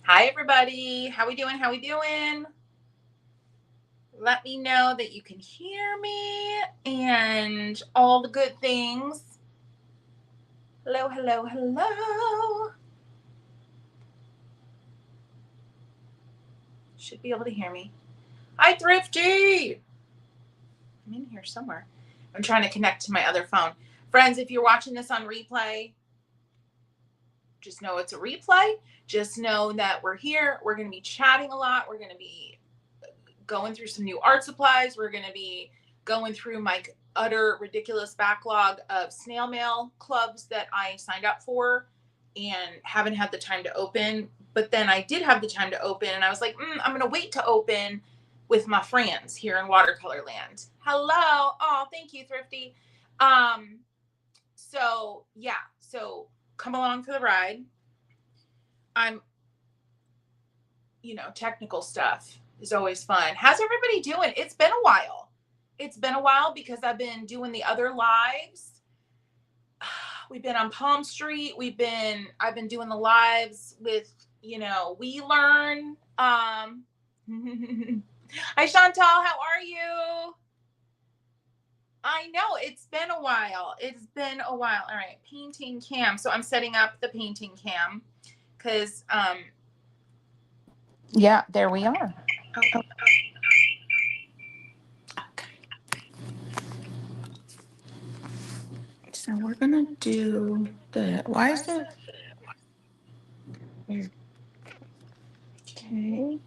Hi, everybody. How we doing? How we doing? Let me know that you can hear me and all the good things. Hello, hello, hello. Should be able to hear me. Hi, Thrifty. I'm in here somewhere. I'm trying to connect to my other phone. Friends, if you're watching this on replay, just know it's a replay. Just know that we're here. We're going to be chatting a lot. We're going to be going through some new art supplies. We're going to be going through my utter ridiculous backlog of snail mail clubs that I signed up for and haven't had the time to open. But then I did have the time to open, and I was like, I'm going to wait to open with my friends here in Watercolor Land. Hello. Oh, thank you, Thrifty. So come along for the ride. I'm, technical stuff is always fun. How's everybody doing? It's been a while. It's been a while because I've been doing the other lives. We've been on Palmstreet. I've been doing the lives with, We Learn. Hi, Chantal. How are you? I know it's been a while. All right. Painting cam. So I'm setting up the painting cam because, yeah, there we are. Oh. So we're gonna do the. Why is it? Okay.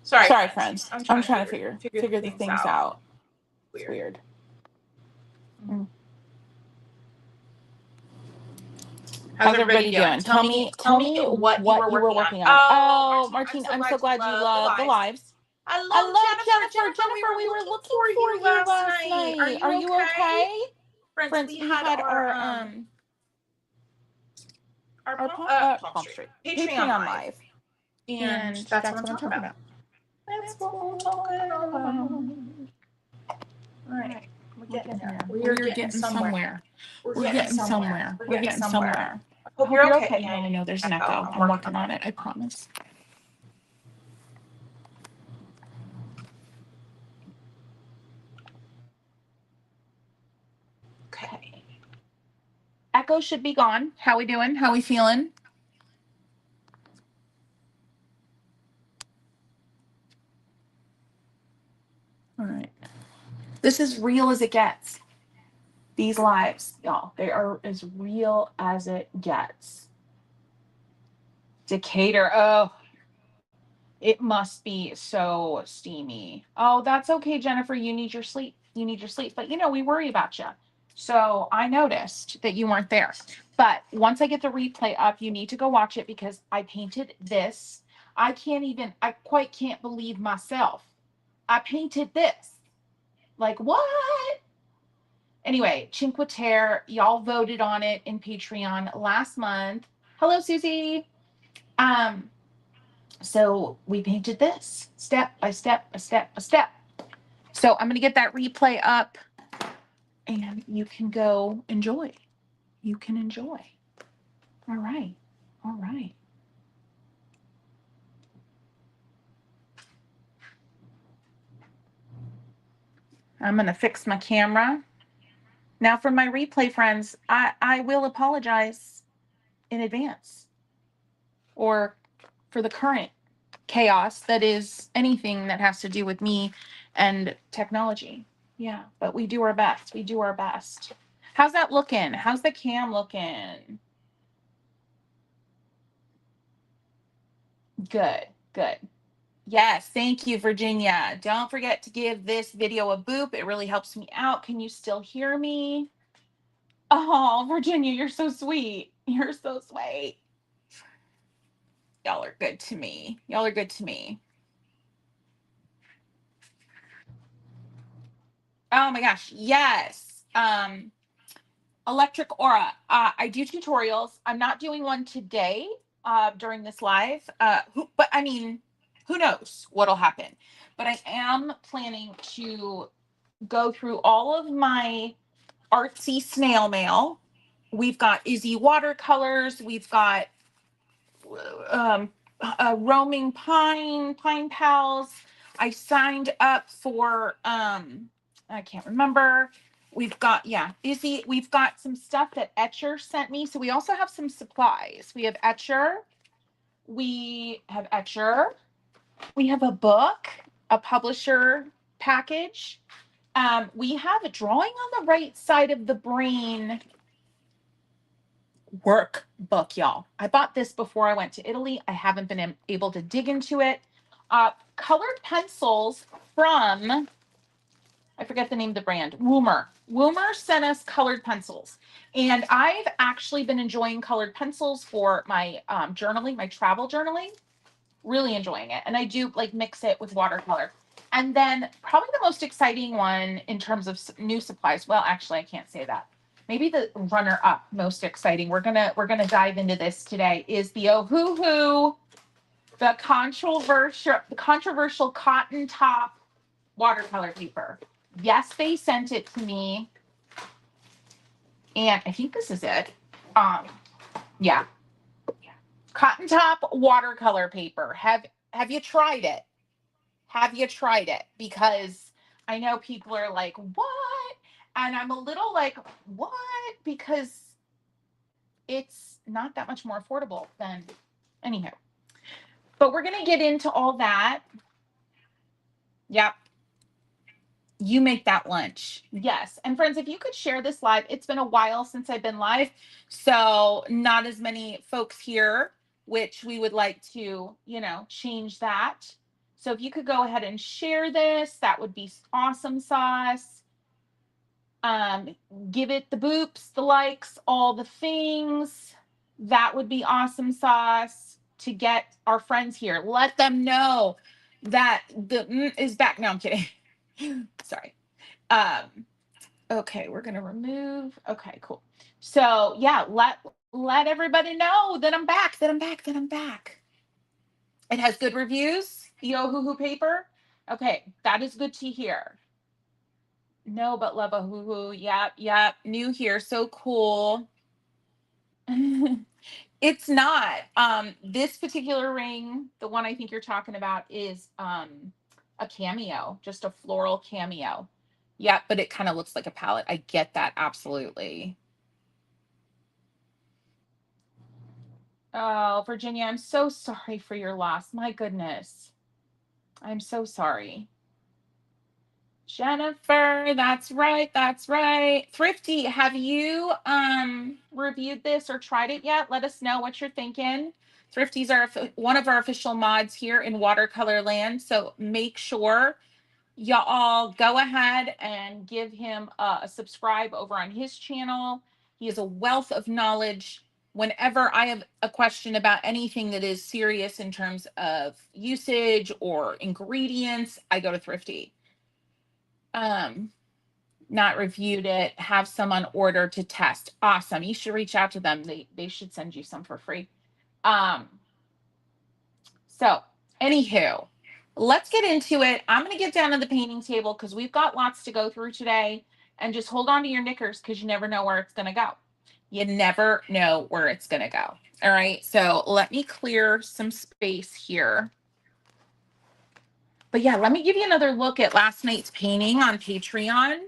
Sorry, friends. I'm trying to figure the things out. It's weird. How's everybody doing? Tell me what you were working on. Oh, Martine, I'm so glad you love the lives. Hello, Jennifer. Jennifer, we were looking for you last night. Are you okay? Friends, we had our Palmstreet Patreon live. And that's what I'm talking about. That's what we're talking about. All right. We're getting there. We're getting somewhere. We're getting somewhere. Hope you're okay. Yeah, I know there's an echo. I'm working on it. I promise. Okay. Echo should be gone. How we doing? How we feeling? All right. This is real as it gets. These lives, y'all, they are as real as it gets. Decatur, oh, it must be so steamy. Oh, that's okay, Jennifer. You need your sleep. But we worry about you. So I noticed that you weren't there. But once I get the replay up, you need to go watch it because I painted this. I quite can't believe myself. I painted this. Like, what? Anyway, Cinque Terre, y'all voted on it in Patreon last month. Hello, Susie. So we painted this step by step. So I'm going to get that replay up and you can go enjoy. All right. I'm going to fix my camera. Now for my replay friends, I will apologize in advance or for the current chaos that is anything that has to do with me and technology. Yeah, but we do our best. How's that looking? How's the cam looking? Good. Yes, thank you, Virginia. Don't forget to give this video a boop. It really helps me out. Can you still hear me? Oh, Virginia, you're so sweet. Y'all are good to me. Oh my gosh, yes. Electric Aura. I do tutorials. I'm not doing one today during this live. Who knows what'll happen? But I am planning to go through all of my artsy snail mail We've got Izzy watercolors. We've got roaming pine pals. I signed up for I can't remember. We've got, yeah, Izzy. We've got some stuff that Etcher sent me. So we also have some supplies. We have Etcher. We have Etcher. We have a book, a publisher package. We have a drawing on the right side of the brain workbook, y'all. I bought this before I went to Italy. I haven't been able to dig into it. Colored pencils from, I forget the name of the brand, Woomer. Woomer sent us colored pencils. And I've actually been enjoying colored pencils for my journaling, my travel journaling. Really enjoying it. And I do like mix it with watercolor. And then probably the most exciting one in terms of new supplies. Well, actually, I can't say that. Maybe the runner up most exciting. We're gonna dive into this today. Is the Ohuhu, the controversial cotton top watercolor paper. Yes, they sent it to me, and I think this is it. Yeah, cotton top watercolor paper. Have you tried it? Have you tried it? Because I know people are like, what? And I'm a little like, what? Because it's not that much more affordable than, anyhow. But we're going to get into all that. Yep. You make that lunch. Yes. And friends, if you could share this live, it's been a while since I've been live. So not as many folks here, which we would like to, change that. So if you could go ahead and share this, that would be awesome sauce. Give it the boops, the likes, all the things. That would be awesome sauce to get our friends here. Let them know that the is back. No, I'm kidding. Sorry. Okay, we're gonna remove. Okay, cool. So yeah, let everybody know that I'm back. That I'm back. That I'm back. It has good reviews. The Ohuhu paper. Okay, that is good to hear. No, but love Ohuhu. Yep. New here. So cool. It's not. This particular ring, the one I think you're talking about, is a cameo, just a floral cameo. Yeah, but it kind of looks like a palette. I get that absolutely. Oh, Virginia, I'm so sorry for your loss. My goodness. I'm so sorry. Jennifer, that's right. That's right. Thrifty, have you reviewed this or tried it yet? Let us know what you're thinking. Thrifty's one of our official mods here in Watercolor Land, so make sure y'all go ahead and give him a subscribe over on his channel. He is a wealth of knowledge. Whenever I have a question about anything that is serious in terms of usage or ingredients, I go to Thrifty. Not reviewed it, have some on order to test. Awesome. You should reach out to them. They should send you some for free. So anywho, let's get into it. I'm going to get down to the painting table because we've got lots to go through today, and just hold on to your knickers because you never know where it's going to go. You never know where it's going to go. All right. So let me clear some space here. But yeah, let me give you another look at last night's painting on Patreon.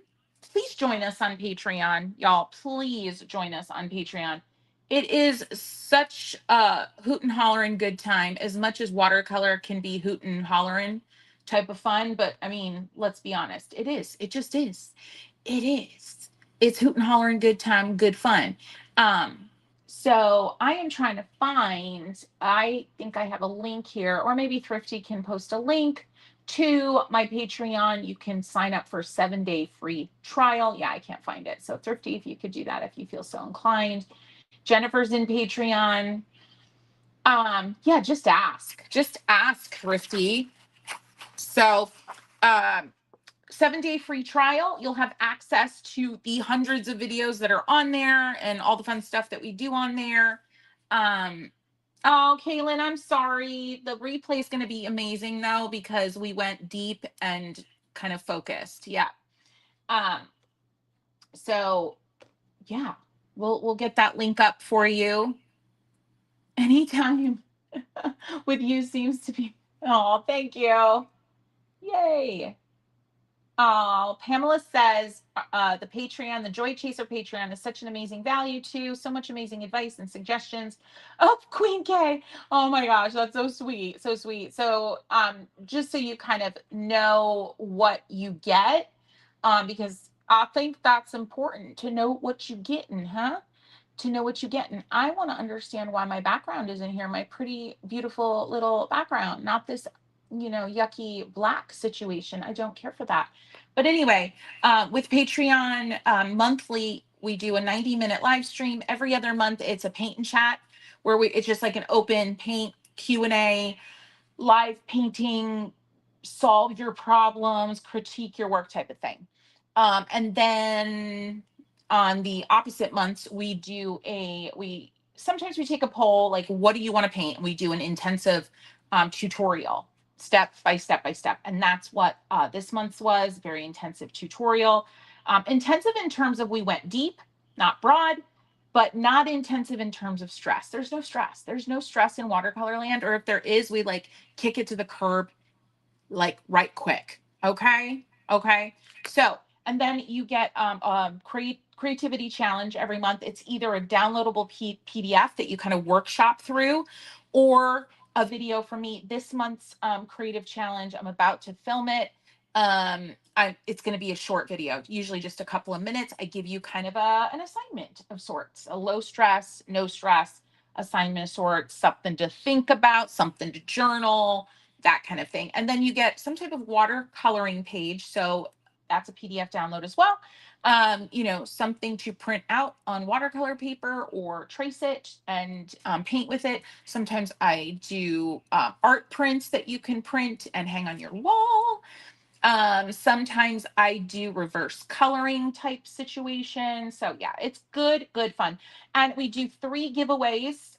Please join us on Patreon, y'all. Please join us on Patreon. It is such a hoot and hollering good time, as much as watercolor can be hoot and hollering type of fun. But I mean, let's be honest, it is. It just is. It is. It's hoot and hollering good time, good fun. So I am trying to find, I think I have a link here, or maybe Thrifty can post a link to my Patreon. You can sign up for a 7-day free trial. Yeah, I can't find it. So Thrifty, if you could do that, if you feel so inclined. Jennifer's in Patreon. Yeah, just ask Thrifty. So, 7-day free trial. You'll have access to the hundreds of videos that are on there and all the fun stuff that we do on there. Oh, Kaylin, I'm sorry. The replay is going to be amazing though, because we went deep and kind of focused. Yeah. So yeah. We'll get that link up for you. Anytime with you seems to be. Oh, thank you. Yay. Oh, Pamela says the Patreon, the Joy Chaser Patreon is such an amazing value too. So much amazing advice and suggestions. Oh, Queen K. Oh my gosh, that's so sweet. So sweet. So just so you kind of know what you get, because I think that's important to know what you're getting, huh? To know what you get. And I want to understand why my background is in here, my pretty, beautiful little background, not this, yucky black situation. I don't care for that. But anyway, with Patreon monthly, we do a 90-minute live stream. Every other month, it's a paint and chat where it's just like an open paint Q&A, live painting, solve your problems, critique your work type of thing. And then on the opposite months, we sometimes we take a poll, like, what do you want to paint? And we do an intensive tutorial, step by step by step. And that's what this month's was, very intensive tutorial. Intensive in terms of we went deep, not broad, but not intensive in terms of stress. There's no stress. There's no stress in watercolor land. Or if there is, we like kick it to the curb, like right quick. Okay. Okay. So, and then you get creativity challenge every month. It's either a downloadable PDF that you kind of workshop through, or a video from me. This month's creative challenge, I'm about to film it. It's going to be a short video, usually just a couple of minutes. I give you kind of an assignment of sorts, a low stress, no stress assignment of sorts, something to think about, something to journal, that kind of thing. And then you get some type of watercoloring page. So that's a PDF download as well. Something to print out on watercolor paper or trace it and paint with it. Sometimes I do art prints that you can print and hang on your wall. Sometimes I do reverse coloring type situations. So yeah, it's good fun. And we do 3 giveaways,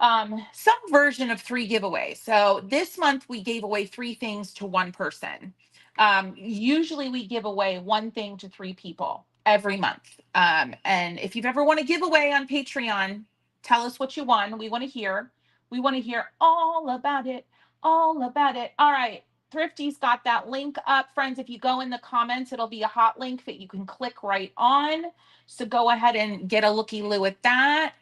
some version of 3 giveaways. So this month we gave away 3 things to 1 person. Usually we give away 1 thing to 3 people every month. And if you've ever won a giveaway on Patreon, tell us what you won. We want to hear. We want to hear all about it. All about it. All right. Thrifty's got that link up, friends. If you go in the comments, it'll be a hot link that you can click right on. So go ahead and get a looky-loo at that.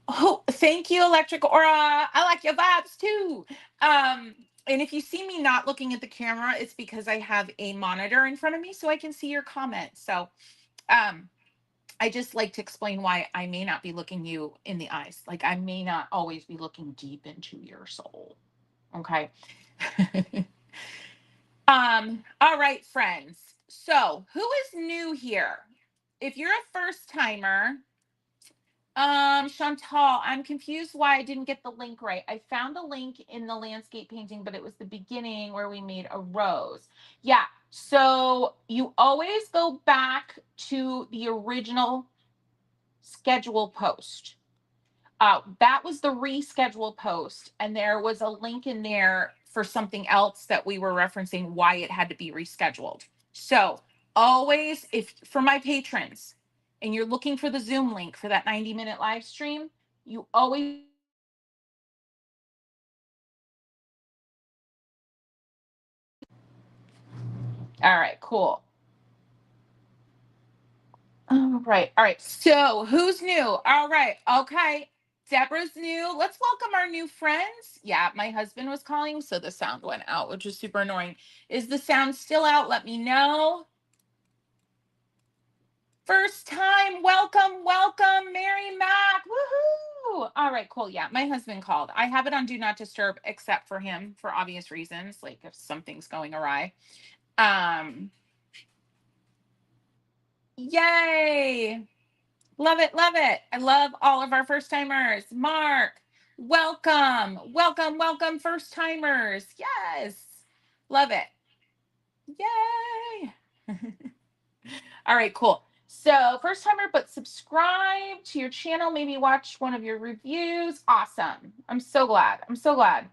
Oh, thank you, Electric Aura. I like your vibes too. And if you see me not looking at the camera, it's because I have a monitor in front of me so I can see your comments. So I just like to explain why I may not be looking you in the eyes. Like, I may not always be looking deep into your soul. Okay. All right, friends. So who is new here? If you're a first timer, Chantal, I'm confused why I didn't get the link right. I found a link in the landscape painting, but it was the beginning where we made a rose. Yeah. So you always go back to the original schedule post. That was the reschedule post, and there was a link in there for something else that we were referencing why it had to be rescheduled. So always, if for my patrons, and you're looking for the Zoom link for that 90-minute live stream, you always. All right, cool. All right, all right. So who's new? All right, okay. Deborah's new. Let's welcome our new friends. Yeah, my husband was calling, so the sound went out, which is super annoying. Is the sound still out? Let me know. First time, welcome, welcome, Mary Mac. Woohoo! All right, cool. Yeah, my husband called. I have it on Do Not Disturb, except for him, for obvious reasons, like if something's going awry. Yay! Love it, love it. I love all of our first timers. Mark, welcome, welcome, welcome, first timers. Yes, love it. Yay! All right, cool. So, first timer, but subscribe to your channel, maybe watch one of your reviews. Awesome. I'm so glad. I'm so glad.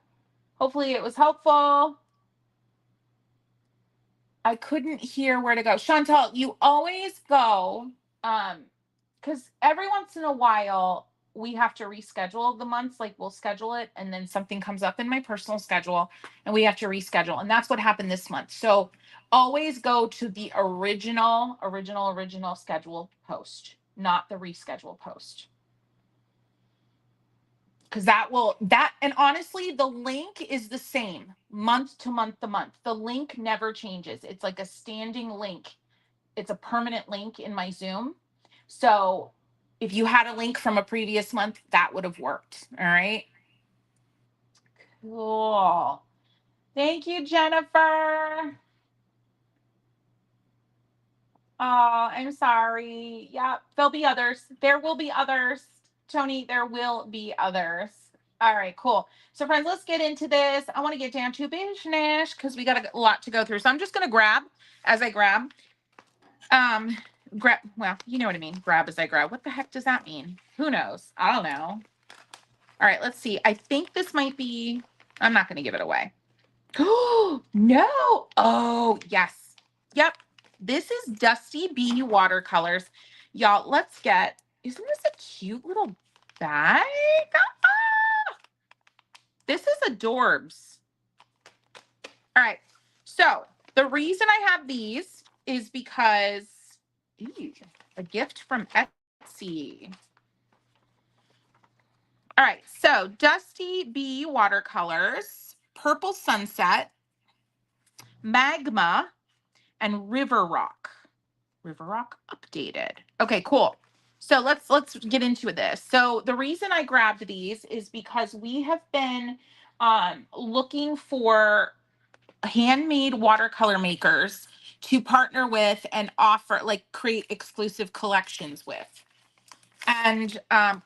Hopefully, it was helpful. I couldn't hear where to go. Chantal, you always go. because every once in a while we have to reschedule the months. Like we'll schedule it and then something comes up in my personal schedule and we have to reschedule. And that's what happened this month. So always go to the original scheduled post, not the reschedule post. Because and honestly, the link is the same month to month to month. The link never changes. It's like a standing link. It's a permanent link in my Zoom. So if you had a link from a previous month, that would have worked. All right. Cool. Thank you, Jennifer. Oh, I'm sorry. Yeah, there'll be others. There will be others. Tony, there will be others. All right, cool. So, friends, let's get into this. I want to get down to business because we got a lot to go through. So, I'm just going to grab as I grab. Well, you know what I mean. Grab as I grab. What the heck does that mean? Who knows? I don't know. All right, let's see. I think this might be, I'm not going to give it away. Oh, no. Oh, yes. Yep. This is Dusty Bee watercolors. Y'all, let's get, isn't this a cute little bag? Ah! This is adorbs. All right. So the reason I have these is because a gift from Etsy. All right. So Dusty Bee watercolors, Purple Sunset, Magma, and River Rock. River Rock updated. Okay, cool. So let's get into this. So the reason I grabbed these is because we have been looking for handmade watercolor makers to partner with and offer, like, create exclusive collections with. And I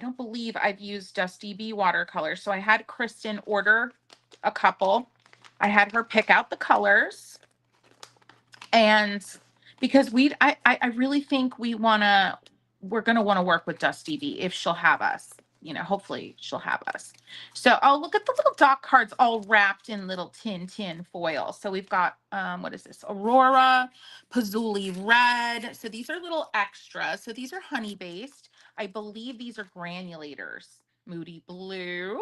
don't believe I've used Dusty Bee watercolor. So I had Kristen order a couple. I had her pick out the colors. And because I really think we're going to want to work with Dusty Bee if she'll have us. You know, hopefully she'll have us. So, oh, look at the little doc cards all wrapped in little tin foil. So we've got, what is this? Aurora, Patchouli Red. So these are little extras. So these are honey based. I believe these are granulators. Moody Blue.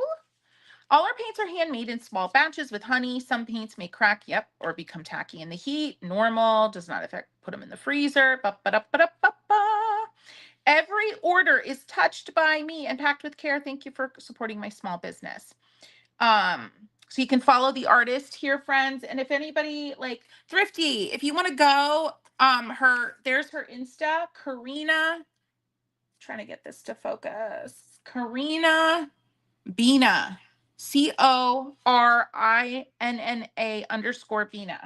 All our paints are handmade in small batches with honey. Some paints may crack, yep, or become tacky in the heat. Normal, does not affect, put them in the freezer. Ba-ba-da-ba-da-ba-ba. Every order is touched by me and packed with care. Thank you for supporting my small business. So you can follow the artist here, friends. And if anybody like Thrifty, if you want to go, there's her Insta, Karina. Trying to get this to focus. Karina Bina, CORINNA_Bina.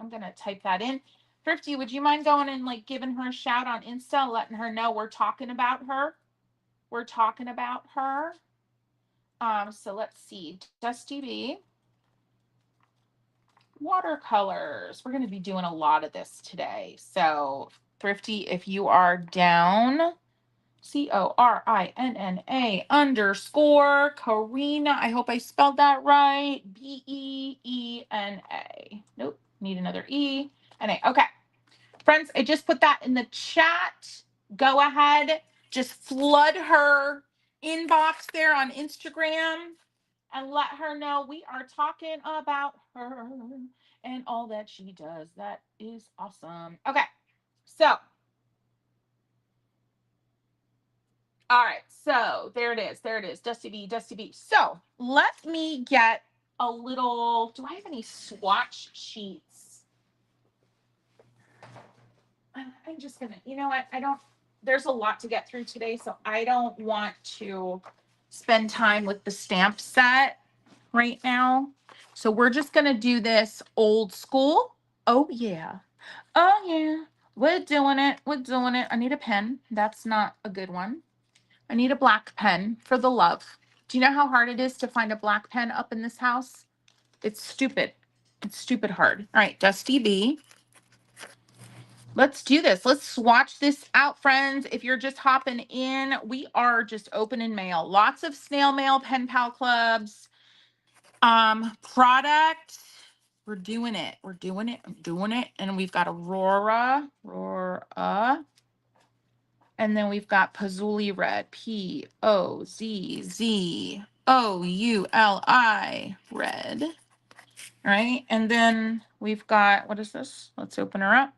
I'm gonna type that in. Thrifty, would you mind going and like giving her a shout on Insta, letting her know we're talking about her? We're talking about her. So let's see. Dusty Bee watercolors. We're gonna be doing a lot of this today. So Thrifty, if you are down, CORINNA_Karina. I hope I spelled that right. BEENA. Nope. Need another E and A. Okay. Friends, I just put that in the chat. Go ahead. Just flood her inbox there on Instagram and let her know we are talking about her and all that she does. That is awesome. Okay. So, all right, so there it is. There it is. Dusty Bee, Dusty Bee. So let me get a little, do I have any swatch sheets? I'm just gonna, you know what? There's a lot to get through today, so I don't want to spend time with the stamp set right now. So we're just gonna do this old school. Oh yeah. Oh yeah. We're doing it. We're doing it. I need a pen. That's not a good one. I need a black pen for the love. Do you know how hard it is to find a black pen up in this house? It's stupid. It's stupid hard. All right, Dusty Bee. Let's do this. Let's swatch this out, friends. If you're just hopping in, we are just opening mail. Lots of snail mail, pen pal clubs, product. We're doing it. We're doing it. I'm doing it. And we've got Aurora. And then we've got Pozzouli red, Pozzouli red. All right. And then we've got, what is this? Let's open her up.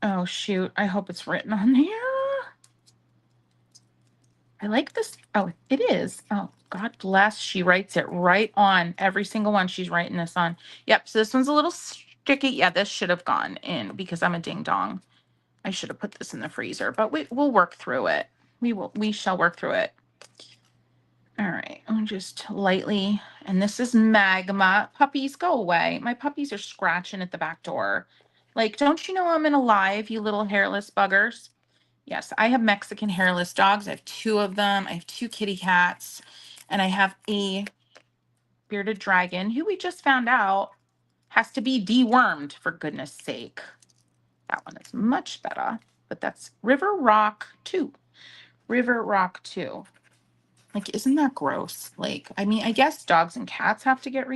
Oh, shoot. I hope it's written on there. I like this. Oh, it is. Oh, God bless. She writes it right on every single one she's writing this on. Yep. So this one's a little sticky. Yeah, this should have gone in because I'm a ding dong. I should have put this in the freezer, but we'll work through it. We shall work through it. All right. I'm just lightly, and this is Magma. Puppies, go away. My puppies are scratching at the back door. Like, don't you know I'm in a live, you little hairless buggers? Yes, I have Mexican hairless dogs. I have 2 of them. I have 2 kitty cats, and I have a bearded dragon who we just found out has to be dewormed, for goodness sake. That one is much better, but that's River Rock 2. River Rock 2. Like, isn't that gross? Like, I mean, I guess dogs and cats have to get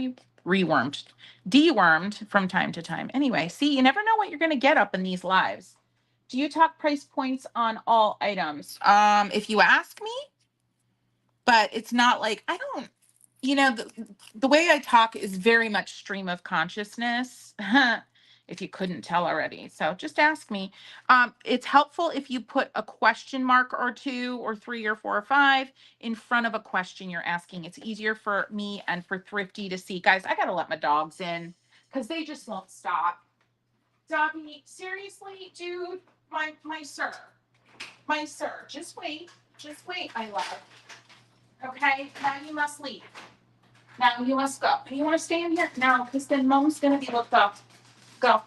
dewormed from time to time. Anyway, see, you never know what you're going to get up in these lives. Do you talk price points on all items? If you ask me, but it's not like I don't, the way I talk is very much stream of consciousness. If you couldn't tell already. So just ask me. It's helpful if you put a question mark or 2 or 3 or 4 or 5 in front of a question you're asking. It's easier for me and for Thrifty to see. Guys, I got to let my dogs in because they just won't stop. Doggy, seriously, dude, my sir, just wait, my love. Okay, now you must leave. Now you must go. You want to stay in here? No, because then Mom's gonna be looked up. Go.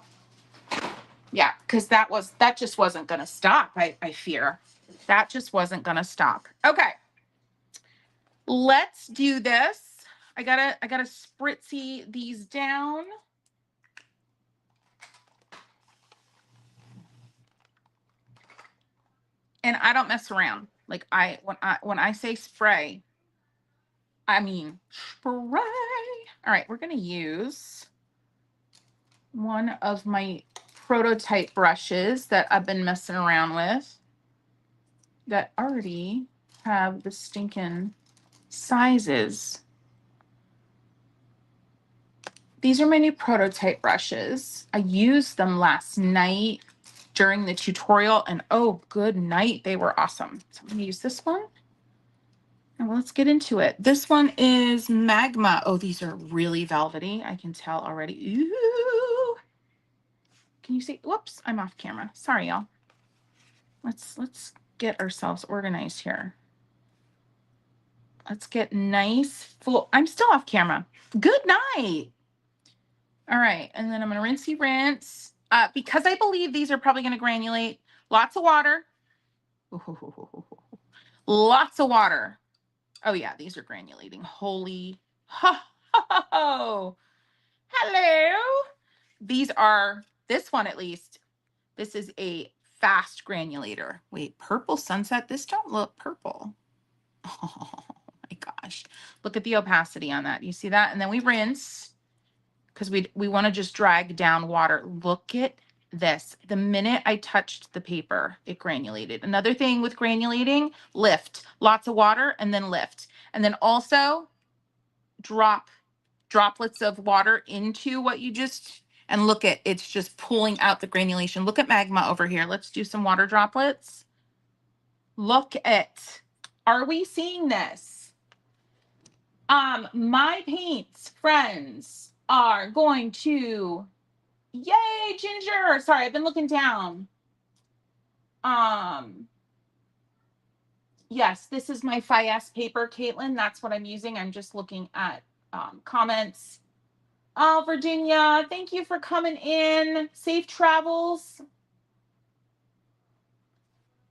Yeah, because that just wasn't gonna stop. I fear that just wasn't gonna stop. Okay, let's do this. I gotta spritzy these down. And I don't mess around. Like when I say spray, I mean spray. All right, we're gonna use one of my prototype brushes that I've been messing around with that already have the stinking sizes. These are my new prototype brushes. I used them last night during the tutorial and oh, good night. They were awesome. So I'm gonna use this one. And let's get into it. This one is Magma. Oh, these are really velvety. I can tell already. Ooh. Can you see? Whoops, I'm off camera. Sorry, y'all. Let's get ourselves organized here. Let's get nice full. I'm still off camera. Good night. All right, and then I'm gonna rinse. Because I believe these are probably gonna granulate. Lots of water. Ooh, lots of water. Oh yeah, these are granulating. Holy ho. Hello. These are, this one at least, this is a fast granulator. Wait, purple sunset? This don't look purple. Oh my gosh. Look at the opacity on that. You see that? And then we rinse because we want to just drag down water. Look at this. The minute I touched the paper, it granulated. Another thing with granulating, lift. Lots of water and then lift. And then also drop droplets of water into what you just, and look at, it's just pulling out the granulation. Look at Magma over here. Let's do some water droplets. Look at, are we seeing this? My paints, friends, are going to, yay, Ginger. Sorry, I've been looking down. Yes, this is my 5S paper, Caitlin. That's what I'm using. I'm just looking at comments. Oh, Virginia, thank you for coming in. Safe travels.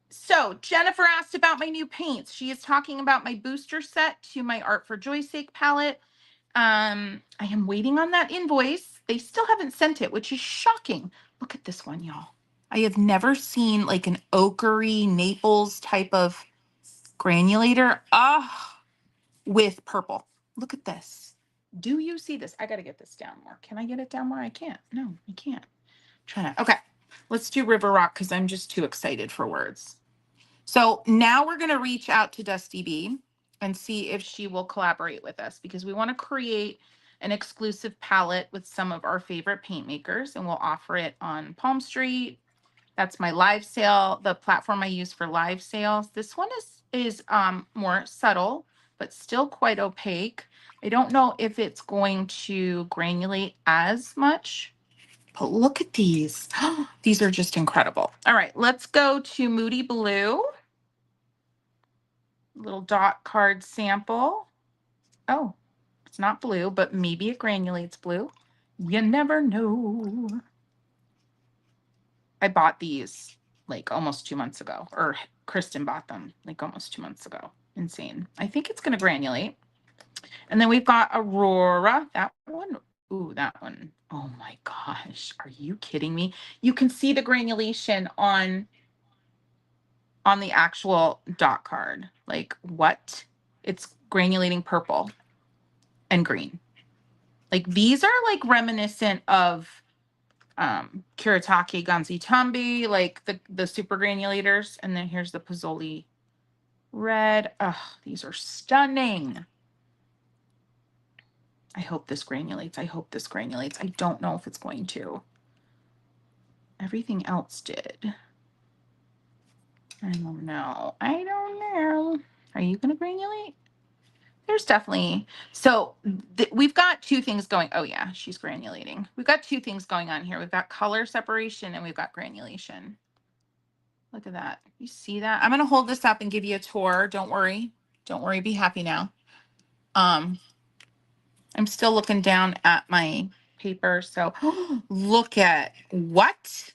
So Jennifer asked about my new paints. She is talking about my booster set to my Art for Joy's Sake palette. I am waiting on that invoice. They still haven't sent it, which is shocking. Look at this one, y'all. I have never seen like an ochre Naples type of granulator. With purple. Look at this. Do you see this? I got to get this down more. Can I get it down more? I can't. No, I can't. Okay. Let's do River Rock because I'm just too excited for words. So now we're going to reach out to Dusty B and see if she will collaborate with us because we want to create an exclusive palette with some of our favorite paint makers, and we'll offer it on Palmstreet. That's my live sale, the platform I use for live sales. This one is more subtle, but still quite opaque. I don't know if it's going to granulate as much, but look at these. These are just incredible. All right, let's go to Moody Blue. Little dot card sample. Oh, it's not blue, but maybe it granulates blue. You never know. I bought these like almost 2 months ago, or Kristen bought them like almost 2 months ago. Insane. I think it's going to granulate. And then we've got Aurora. That one. Ooh, that one. Oh my gosh. Are you kidding me? You can see the granulation on the actual dot card. Like what? It's granulating purple and green. Like these are like reminiscent of Kuretake Ganzi Tambi, like the super granulators. And then here's the Pozzoli red. Oh, these are stunning. I hope this granulates. I hope this granulates. I don't know if it's going to. Everything else did. I don't know. I don't know. Are you going to granulate? There's definitely, so we've got two things going. Oh yeah, she's granulating. We've got two things going on here. We've got color separation and we've got granulation. Look at that. You see that? I'm going to hold this up and give you a tour. Don't worry. Don't worry. Be happy now. I'm still looking down at my paper. So look at what?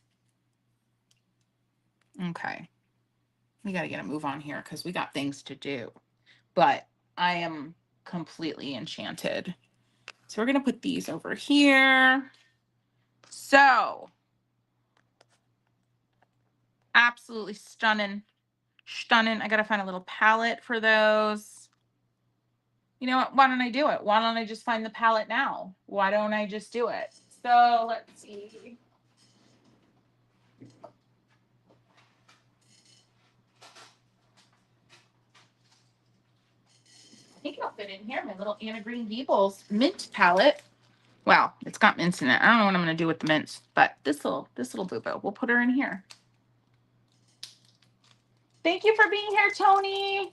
Okay. We got to get a move on here because we got things to do. But I am completely enchanted. So we're going to put these over here. So absolutely stunning. Stunning. I got to find a little palette for those. You know what? Why don't I do it? Why don't I just find the palette now? Why don't I just do it? So let's see. I think it'll fit in here. My little Anna Green Gables mint palette. Wow, it's got mints in it. I don't know what I'm going to do with the mints, but this little boo-boo, we'll put her in here. Thank you for being here, Tony.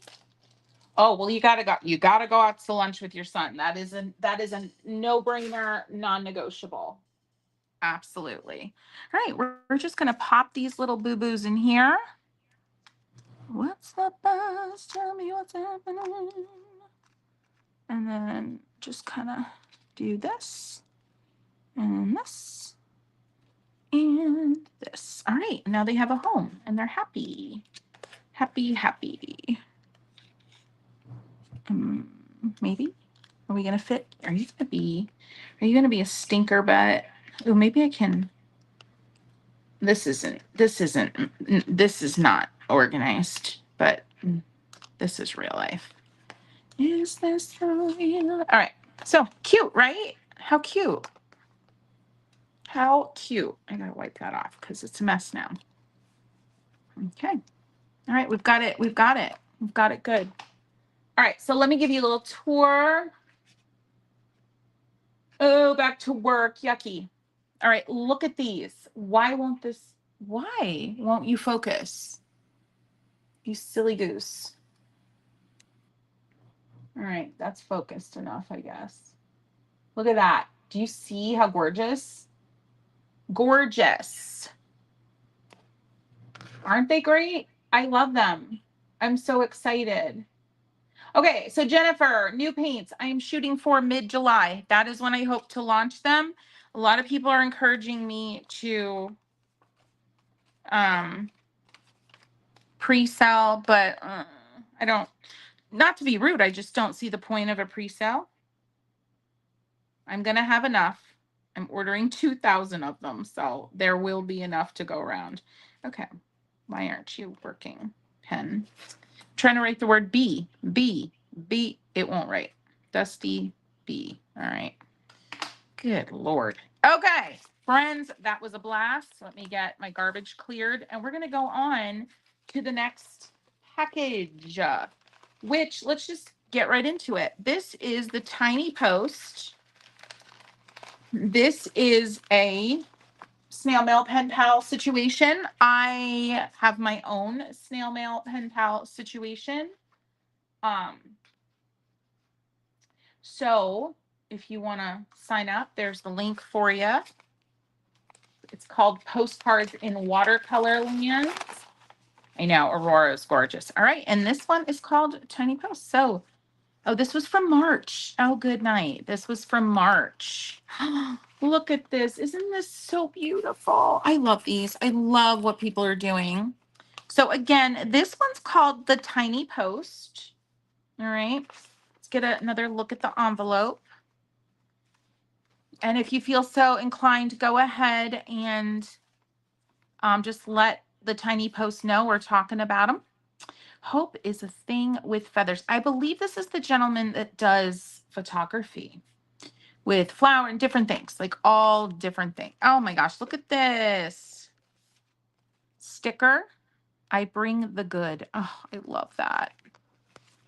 Oh, well, you gotta go out to lunch with your son. That is a no-brainer, non-negotiable. Absolutely. All right, we're just gonna pop these little boo-boos in here. What's the buzz? Tell me what's happening. And then just kind of do this and this and this. All right, now they have a home and they're happy. Happy, happy. Maybe. Are we gonna fit? Are you gonna be a stinker butt? Oh, maybe I can. This is not organized, but this is real life. Is this real? All right. So cute, right? How cute. How cute. I gotta wipe that off because it's a mess now. Okay. All right, we've got it. We've got it. We've got it good. All right, so let me give you a little tour. Oh, back to work. Yucky. All right, look at these. Why won't you focus? You silly goose. All right, that's focused enough, I guess. Look at that. Do you see how gorgeous? Gorgeous. Aren't they great? I love them. I'm so excited. Okay, so Jennifer, new paints. I am shooting for mid-July. That is when I hope to launch them. A lot of people are encouraging me to pre-sell, but I don't, not to be rude, I just don't see the point of a pre-sale. I'm going to have enough. I'm ordering 2,000 of them, so there will be enough to go around. Okay. Why aren't you working, pen? I'm trying to write the word B. B. B. It won't write. Dusty B. All right. Good Lord. Okay. Friends, that was a blast. Let me get my garbage cleared, and we're going to go on to the next package, which let's just get right into it. This is the Tiny Post. This is a snail mail pen pal situation. I have my own snail mail pen pal situation. So if you want to sign up, there's the link for you. It's called Postcards in Watercolor Land. I know, Aurora is gorgeous. All right, and this one is called Tiny Post. So, oh, this was from March. Oh, good night. This was from March. Look at this. Isn't this so beautiful? I love these. I love what people are doing. So again, this one's called the Tiny Post. All right, let's get another look at the envelope. And if you feel so inclined, go ahead and just let the Tiny Post know we're talking about them. Hope is a thing with feathers. I believe this is the gentleman that does photography with flower and different things, like all different things. Oh my gosh, look at this sticker. I bring the good. Oh, I love that.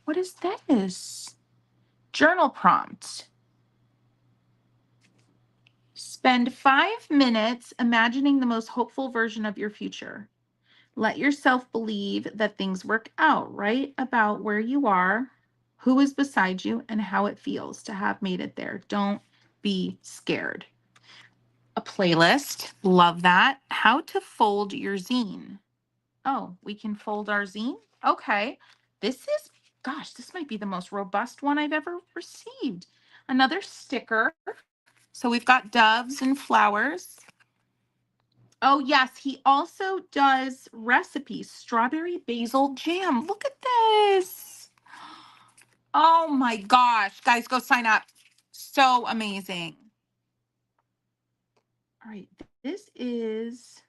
What is this? Journal prompt. Spend 5 minutes imagining the most hopeful version of your future. Let yourself believe that things work out right about where you are, who is beside you, and how it feels to have made it there. Don't be scared. A playlist. Love that. How to fold your zine. Oh, we can fold our zine? Okay. This is, gosh, this might be the most robust one I've ever received. Another sticker. So we've got doves and flowers. Oh, yes. He also does recipes. Strawberry basil jam. Look at this. Oh my gosh. Guys, go sign up. So amazing. All right. This is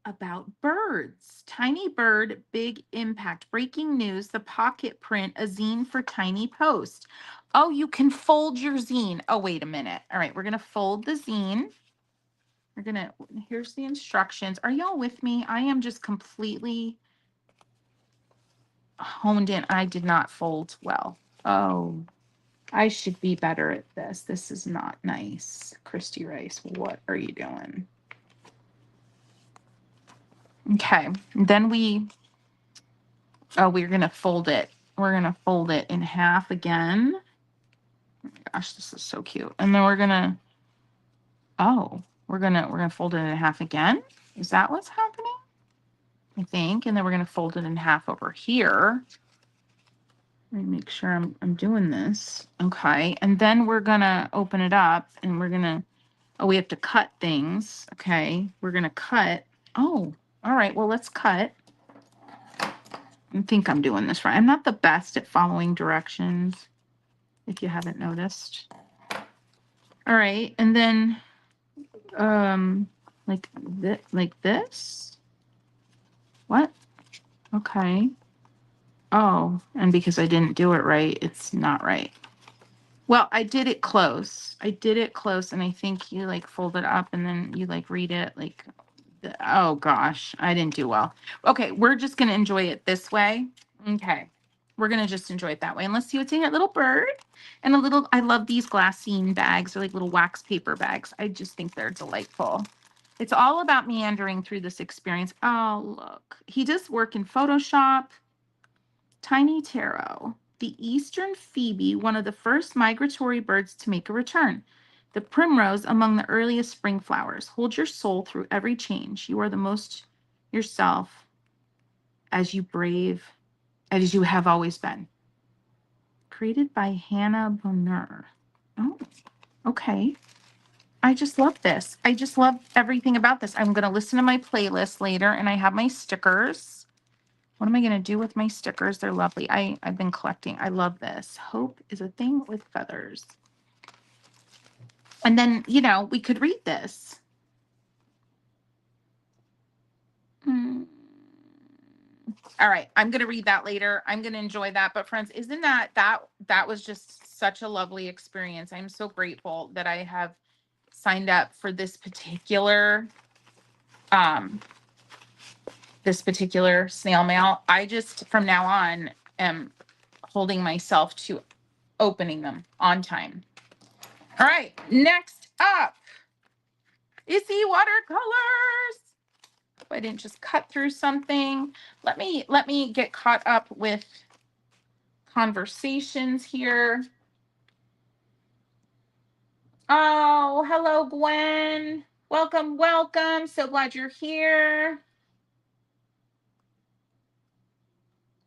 about birds. Tiny bird, big impact. Breaking news, the pocket print, a zine for Tiny Post. Oh, you can fold your zine. Oh, wait a minute. All right. We're going to fold the zine. Here's the instructions. Are y'all with me? I am just completely honed in. I did not fold well. Oh, I should be better at this. This is not nice. Christy Rice, what are you doing? Okay, then we're going to fold it. We're going to fold it in half again. Oh my gosh, this is so cute. And then we're going to fold it in half again. Is that what's happening? I think. And then we're going to fold it in half over here. Let me make sure I'm doing this. Okay. And then we're going to open it up and we're going to, we have to cut things. Okay. We're going to cut. Oh, all right. Well, let's cut. I think I'm doing this right. I'm not the best at following directions, if you haven't noticed. All right. And then, like this. What? Okay. Oh, and because I didn't do it right, it's not right. Well, I did it close. And I think you like fold it up and then you like read it like, oh gosh, I didn't do well. Okay, we're just going to enjoy it this way. Okay, we're going to just enjoy it that way. And let's see what's in here. Little bird and I love these glassine bags. They're like little wax paper bags. I just think they're delightful. It's all about meandering through this experience. Oh, look. He does work in Photoshop. Tiny taro, the eastern phoebe, one of the first migratory birds to make a return. The primrose among the earliest spring flowers. Hold your soul through every change. You are the most yourself as you have always been. Created by Hannah Bonner. Oh, okay. I just love this. I just love everything about this. I'm going to listen to my playlist later, and I have my stickers. What am I going to do with my stickers? They're lovely. I've been collecting. I love this. Hope is a thing with feathers. And then, we could read this. All right. I'm going to read that later. I'm going to enjoy that. But friends, isn't that was just such a lovely experience. I'm so grateful that I have signed up for this particular snail mail. I just, from now on, am holding myself to opening them on time. All right, next up, Issy Watercolors. Hope I didn't just cut through something. Let me get caught up with conversations here. Oh, hello, Gwen. Welcome, welcome. So glad you're here.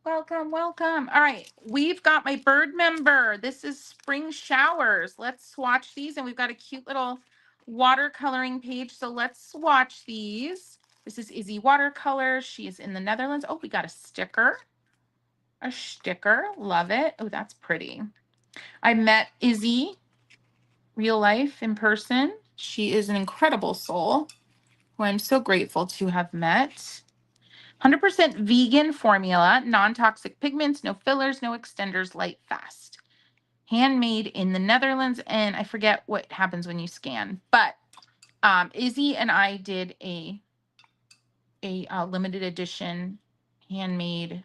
Welcome, welcome. All right, we've got my bird member. This is Spring Showers. Let's swatch these, and we've got a cute little watercoloring page. So let's swatch these. This is Izzy Watercolor. She is in the Netherlands. Oh, we got a sticker. A sticker. Love it. Oh, that's pretty. I met Izzy real life in person. She is an incredible soul who I'm so grateful to have met. 100% vegan formula, non-toxic pigments, no fillers, no extenders, light, fast. Handmade in the Netherlands, and I forget what happens when you scan. But Izzy and I did a limited edition handmade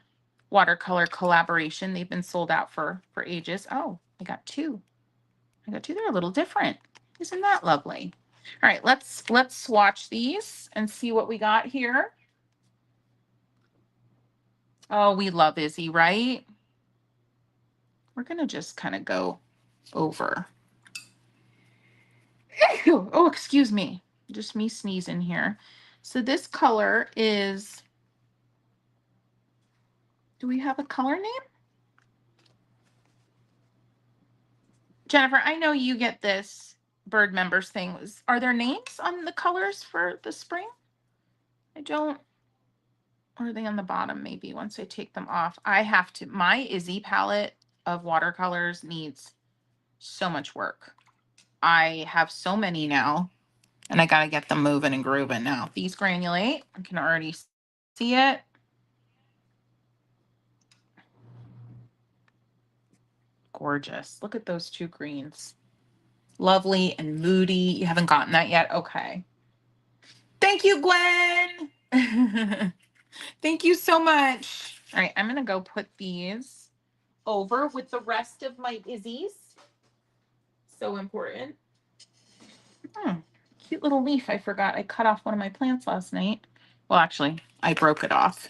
watercolor collaboration. They've been sold out for ages. Oh, I got two. They're a little different. Isn't that lovely? All right, let's swatch these and see what we got here. Oh, we love Izzy, right? We're going to just kind of go over. Oh, excuse me. Just me sneezing here. So this color is, do we have a color name? Jennifer, I know you get this bird members thing. Are there names on the colors for the spring? I don't. Or are they on the bottom maybe once I take them off? I have to. My Izzy palette of watercolors needs so much work. I have so many now, and I got to get them moving and grooving now. These granulate. I can already see it. Gorgeous. Look at those two greens. Lovely and moody. You haven't gotten that yet? Okay. Thank you, Gwen. Thank you so much. All right, I'm going to go put these over with the rest of my Izzy's. So important. Cute little leaf. I forgot I cut off one of my plants last night. Well, actually, I broke it off.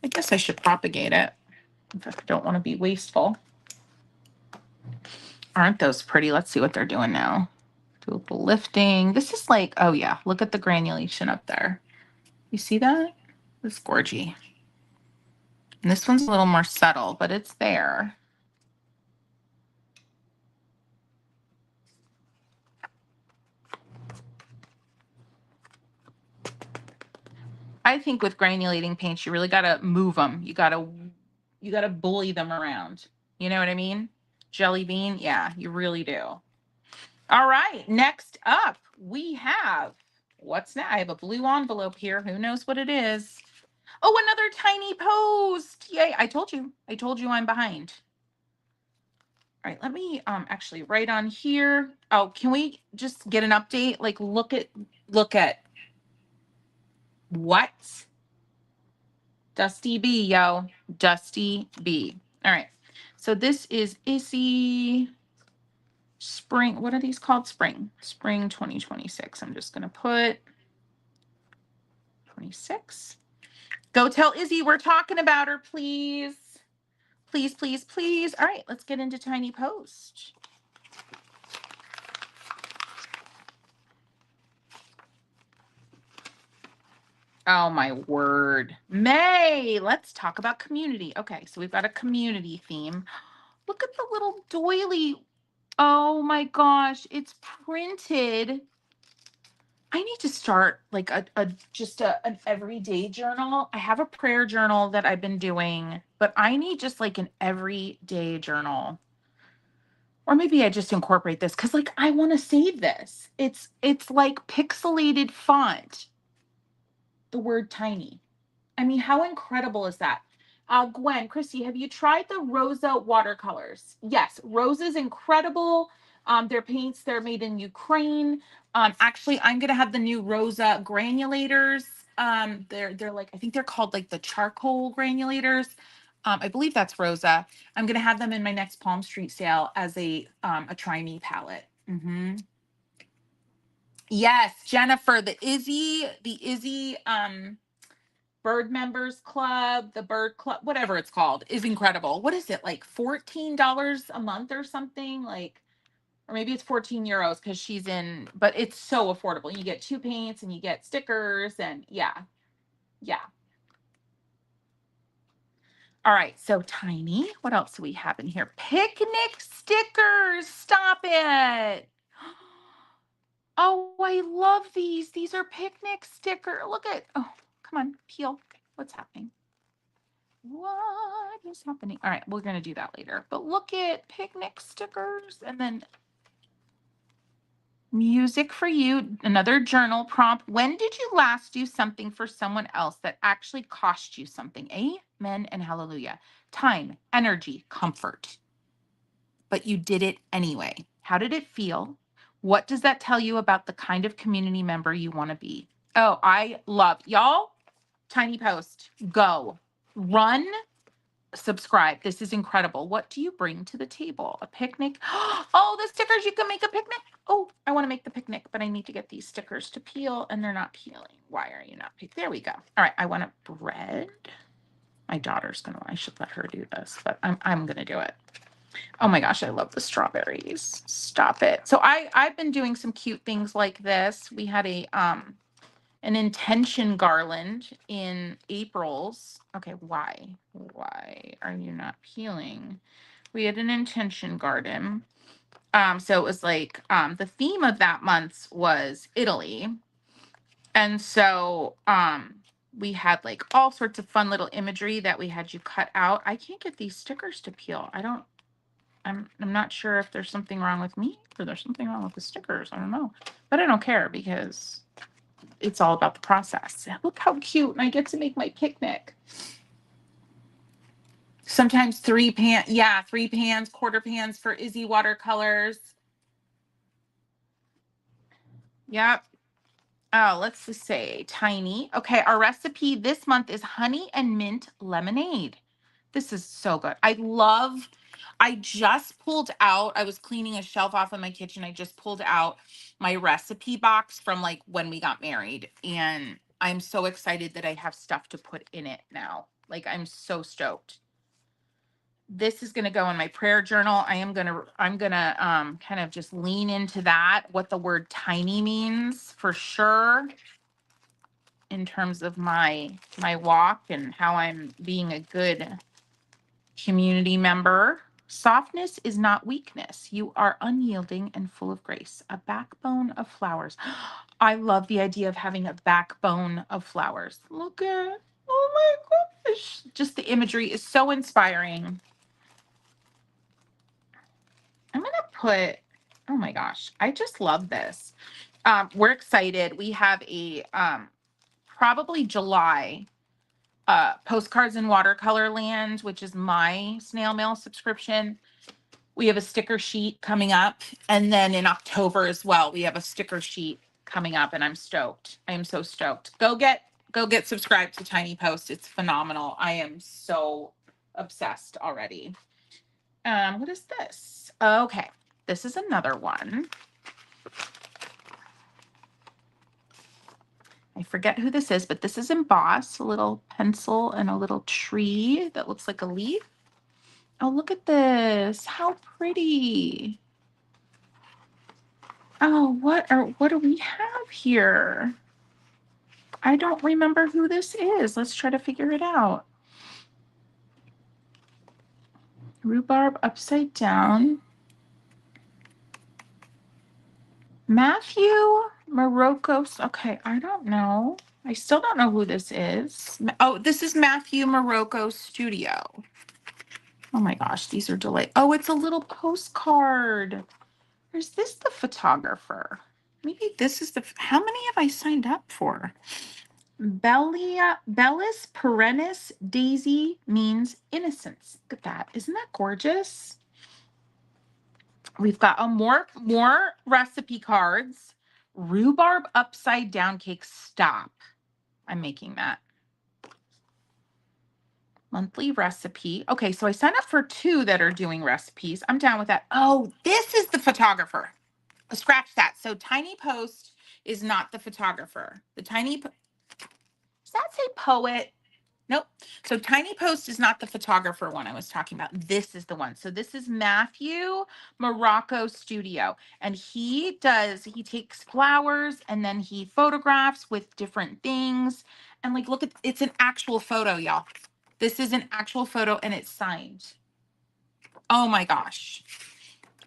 I guess I should propagate it if I don't want to be wasteful. Aren't those pretty? Let's see what they're doing now. Do a little lifting. This is like, oh yeah, look at the granulation up there. You see that? It's gorgy. And this one's a little more subtle, but it's there. I think with granulating paints, you really got to move them. You got to bully them around. You know what I mean? Jelly bean. Yeah, you really do. All right. Next up, we have, what's that? I have a blue envelope here. Who knows what it is? Oh, another tiny post. Yay. I told you I'm behind. All right. Let me actually write on here. Oh, can we just get an update? Like look at what? Dusty B, yo. Dusty B. All right. So this is Issy Spring. What are these called? Spring 2026. I'm just going to put 26. Go tell Izzy we're talking about her, please. Please, please, please. All right. Let's get into Tiny Post. Oh, my word. May, let's talk about community. Okay, so we've got a community theme. Look at the little doily. Oh, my gosh. It's printed. I need to start like an everyday journal. I have a prayer journal that I've been doing, but I need just like an everyday journal. Or maybe I just incorporate this because like I want to save this. It's like pixelated font. The word tiny. I mean, how incredible is that? Gwen, Chrissy, have you tried the Rosa watercolors? Yes, Rosa's incredible. Their paints, they're made in Ukraine. Actually, I'm gonna have the new Rosa granulators. They're like, I think they're called like the charcoal granulators. I believe that's Rosa. I'm gonna have them in my next Palmstreet sale as a try me palette. Yes, Jennifer, the Izzy Bird Members Club, the Bird Club, whatever it's called, is incredible. What is it, like $14 a month or something? Like, or maybe it's 14 euros because she's in, but it's so affordable. You get 2 paints and you get stickers, and yeah. All right, so Tiny, what else do we have in here? Picnic stickers. Stop it. Oh, I love these. These are picnic sticker. Look at, oh, come on, peel. What's happening? What is happening? All right, we're going to do that later. But look at picnic stickers, and then music for you, another journal prompt. When did you last do something for someone else that actually cost you something? Amen and hallelujah. Time, energy, comfort. But you did it anyway. How did it feel? What does that tell you about the kind of community member you want to be? Oh, I love y'all. Tiny post. Go. Run. Subscribe. This is incredible. What do you bring to the table? A picnic? Oh, the stickers. You can make a picnic. Oh, I want to make the picnic, but I need to get these stickers to peel, and they're not peeling. Why are you not peeling? There we go. All right. I want a bread. My daughter's going to, I should let her do this, but I'm going to do it. Oh my gosh, I love the strawberries. Stop it. So I've been doing some cute things like this. We had an intention garland in April's. Okay, why? Why are you not peeling? We had an intention garden. So it was like the theme of that month was Italy. And so we had like all sorts of fun little imagery that we had you cut out. I can't get these stickers to peel. I'm not sure if there's something wrong with me or there's something wrong with the stickers. I don't know. But I don't care because it's all about the process. Look how cute. And I get to make my picnic. Sometimes 3 pans, quarter pans for Izzy watercolors. Yep. Oh, let's just say Tiny. Okay, our recipe this month is honey and mint lemonade. This is so good. I just pulled out, I was cleaning a shelf off in my kitchen. I just pulled out my recipe box from like when we got married. And I'm so excited that I have stuff to put in it now. Like, I'm so stoked. This is going to go in my prayer journal. I'm going to kind of just lean into that, what the word tiny means for sure in terms of my walk and how I'm being a good community member. Softness is not weakness. You are unyielding and full of grace. A backbone of flowers. I love the idea of having a backbone of flowers. Look at, oh my gosh. Just the imagery is so inspiring. I'm going to put, oh my gosh, I just love this. We're excited. We have a probably July Postcards in Watercolor Land, which is my snail mail subscription. We have a sticker sheet coming up. And then in October as well, we have a sticker sheet coming up, and I'm stoked. I am so stoked. Go get subscribed to Tiny Post. It's phenomenal. I am so obsessed already. What is this? Okay. This is another one. I forget who this is, but this is embossed, a little pencil and a little tree that looks like a leaf. Oh, look at this. How pretty. Oh, what do we have here? I don't remember who this is. Let's try to figure it out. Rhubarb upside down. Matthew Morocco's. Okay, I don't know. I still don't know who this is. Oh, this is Matthew Morocco's studio. Oh my gosh, these are delayed. Oh, it's a little postcard. Is this the photographer? Maybe this is how many have I signed up for? Bellis perennis daisy means innocence. Look at that. Isn't that gorgeous? We've got more recipe cards. Rhubarb upside down cake. Stop. I'm making that. Monthly recipe. Okay, so I signed up for 2 that are doing recipes. I'm down with that. Oh, this is the photographer. Scratch that. So Tiny Post is not the photographer. Does that say poet? Nope. So Tiny Post is not the photographer one I was talking about. This is the one. So this is Matthew Morocco Studio. And he takes flowers and then he photographs with different things. And like, look at, it's an actual photo, y'all. This is an actual photo and it's signed. Oh my gosh.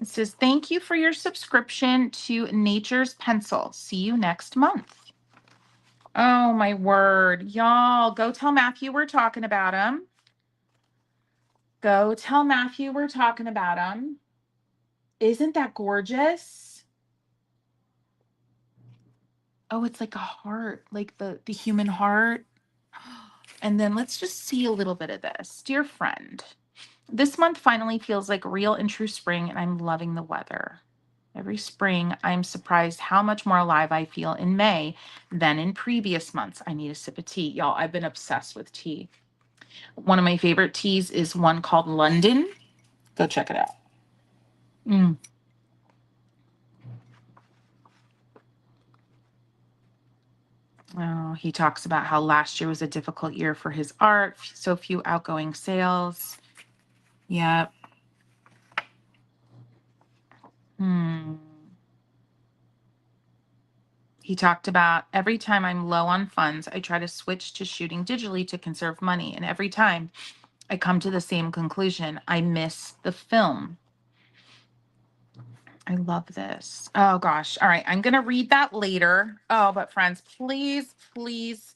It says, thank you for your subscription to Nature's Pencil. See you next month. Oh my word. Y'all, go tell Matthew we're talking about him. Go tell Matthew we're talking about him. Isn't that gorgeous? Oh, it's like a heart, like the human heart. And then let's just see a little bit of this. Dear friend, this month finally feels like real and true spring, and I'm loving the weather. Every spring, I'm surprised how much more alive I feel in May than in previous months. I need a sip of tea. Y'all, I've been obsessed with tea. One of my favorite teas is one called London. Go check it out. Oh, he talks about how last year was a difficult year for his art, so few outgoing sales. Yep. He talked about every time I'm low on funds, I try to switch to shooting digitally to conserve money. And every time I come to the same conclusion, I miss the film. I love this. Oh gosh. All right. I'm going to read that later. Oh, but friends, please, please,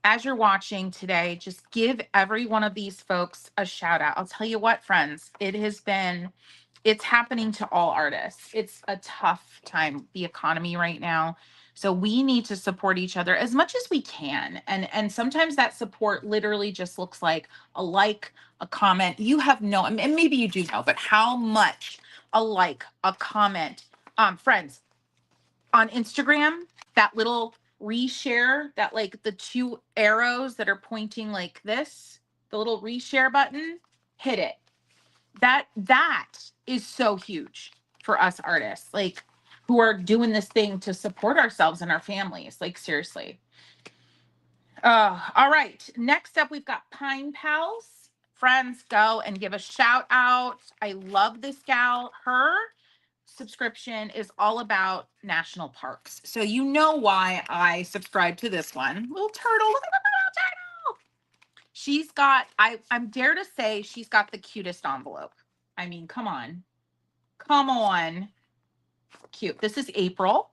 as you're watching today, just give every one of these folks a shout out. I'll tell you what, friends, it's happening to all artists. It's a tough time, the economy right now. So we need to support each other as much as we can. And sometimes that support literally just looks like a like, a comment. You have no, and maybe you do know, but how much a like, a comment, friends, on Instagram, that little reshare, that like the 2 arrows that are pointing like this, the little reshare button, hit it. That is so huge for us artists, like who are doing this thing to support ourselves and our families. Like seriously. All right. Next up, we've got Pine Pals. Friends, go and give a shout out. I love this gal. Her subscription is all about national parks. So you know why I subscribe to this one. Little turtle. Look at the little turtle. She's got, I'm dare to say she's got the cutest envelope. I mean, come on. Come on. Cute. This is April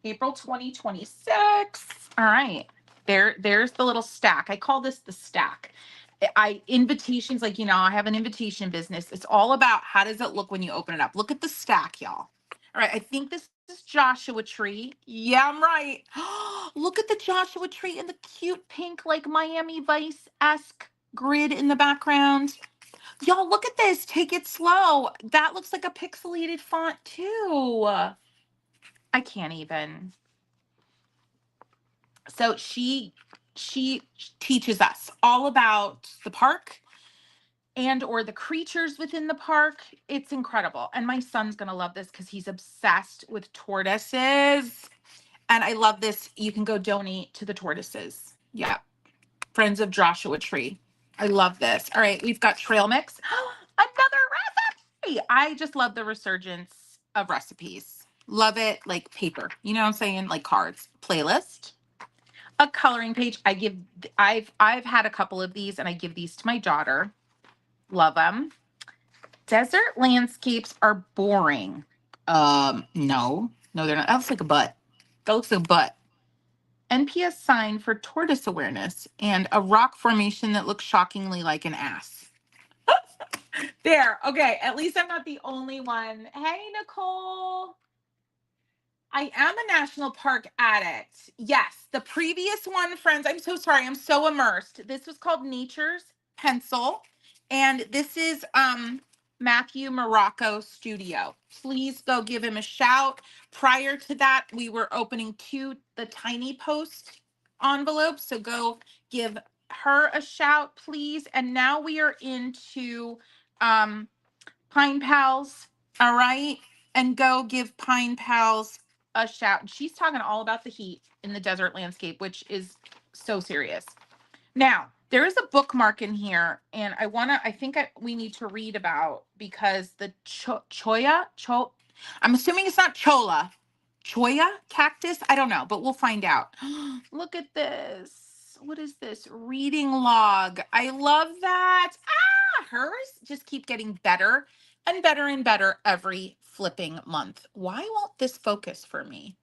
2026. All right. There's the little stack. I call this the stack. Invitations, like, I have an invitation business. It's all about how does it look when you open it up. Look at the stack, y'all. All right. I think this is Joshua Tree. Yeah, I'm right. Look at the Joshua Tree and the cute pink, like Miami Vice-esque grid in the background. Y'all, look at this. Take it slow. That looks like a pixelated font too. I can't even. So she teaches us all about the park and or the creatures within the park. It's incredible. And my son's going to love this because he's obsessed with tortoises. And I love this. You can go donate to the tortoises. Yeah. Friends of Joshua Tree. I love this. All right. We've got trail mix. Another recipe. I just love the resurgence of recipes. Love it. Like paper. You know what I'm saying? Like cards. Playlist. A coloring page. I've had a couple of these and I give these to my daughter. Love them. Desert landscapes are boring. No, they're not. That looks like a butt. That looks like a butt. NPS sign for tortoise awareness and a rock formation that looks shockingly like an ass. There. Okay. At least I'm not the only one. Hey, Nicole. I am a national park addict. Yes. The previous one, friends, I'm so sorry. I'm so immersed. This was called Nature's Pencil. And this is Matthew Morocco Studio. Please go give him a shout. Prior to that, we were opening the Tiny Post envelopes. So go give her a shout, please. And now we are into Pine Pals. All right. And go give Pine Pals a shout. She's talking all about the heat in the desert landscape, which is so serious. Now, there is a bookmark in here, and we need to read about, because the I'm assuming it's not cholla cactus. I don't know, but we'll find out. Look at this. What is this? Reading log. I love that. Hers just keep getting better and better and better every flipping month. Why won't this focus for me?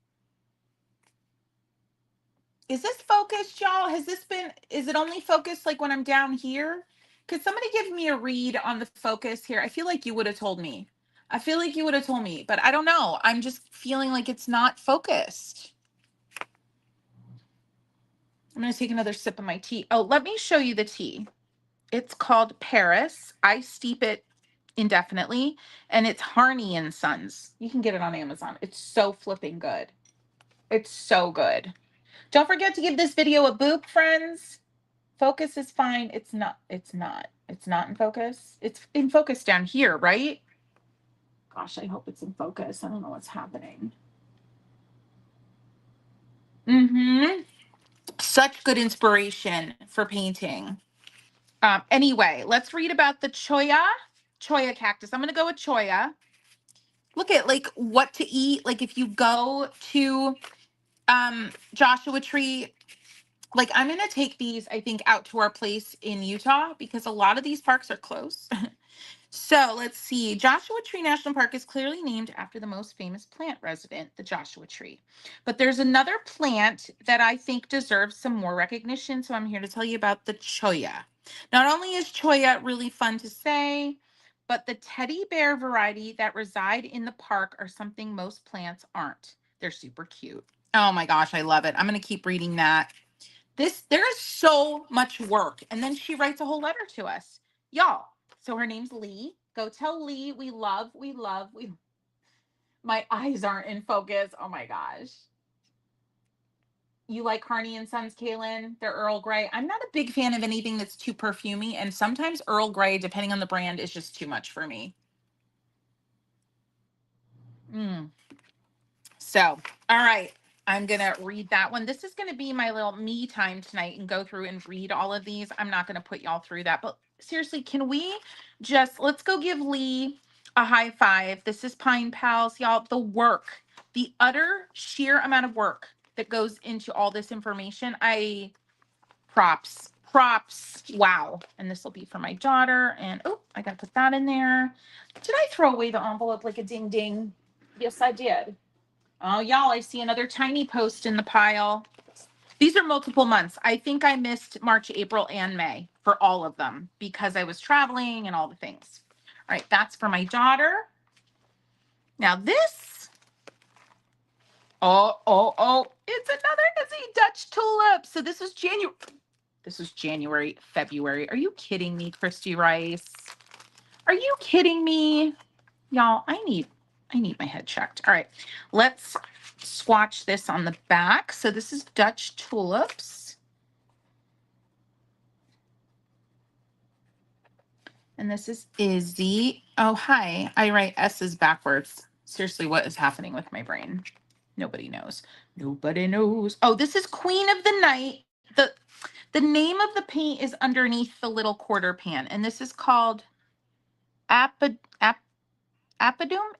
Is this focused, y'all? Is it only focused like when I'm down here? Could somebody give me a read on the focus here? I feel like you would have told me. But I don't know. I'm just feeling like it's not focused. I'm going to take another sip of my tea. Oh, let me show you the tea. It's called Paris. I steep it indefinitely, and it's Harney and Sons. You can get it on Amazon. It's so flipping good. It's so good. Don't forget to give this video a boop, friends. Focus is fine. It's not in focus. It's in focus down here, right? Gosh, I hope it's in focus. I don't know what's happening. Such good inspiration for painting. Anyway, let's read about the cholla cactus. I'm going to go with cholla. Look at like what to eat. Like if you go to Joshua Tree, like I'm going to take these, I think, out to our place in Utah because a lot of these parks are close. So let's see. Joshua Tree National Park is clearly named after the most famous plant resident, the Joshua tree. But there's another plant that I think deserves some more recognition. So I'm here to tell you about the cholla. Not only is cholla really fun to say, but the teddy bear variety that reside in the park are something most plants aren't. They're super cute. Oh my gosh, I love it. I'm going to keep reading that. There is so much work. And then she writes a whole letter to us. Y'all. So her name's Lee. Go tell Lee we love. My eyes aren't in focus. Oh my gosh. You like Harney and Sons, Kaylin? They're Earl Grey. I'm not a big fan of anything that's too perfumey. And sometimes Earl Grey, depending on the brand, is just too much for me. So, all right. I'm going to read that one. This is going to be my little me time tonight and go through and read all of these. I'm not going to put y'all through that. But seriously, let's go give Lee a high five. This is Pine Pals, y'all. The utter sheer amount of work that goes into all this information. Props. Wow. And this will be for my daughter. And I got to put that in there. Did I throw away the envelope like a ding ding? Yes, I did. Oh, y'all, I see another tiny post in the pile. These are multiple months. I think I missed March, April, and May for all of them because I was traveling and all the things. All right, that's for my daughter. Now this, it's a Dutch tulip. So this was January, February. Are you kidding me, Christy Rice? Are you kidding me? Y'all, I need my head checked. All right, let's swatch this on the back. So this is Dutch tulips. And this is Izzy. Oh, hi. I write S's backwards. Seriously, what is happening with my brain? Nobody knows. Nobody knows. Oh, this is Queen of the Night. The name of the paint is underneath the little quarter pan. And this is called Apidum? Apeidoom.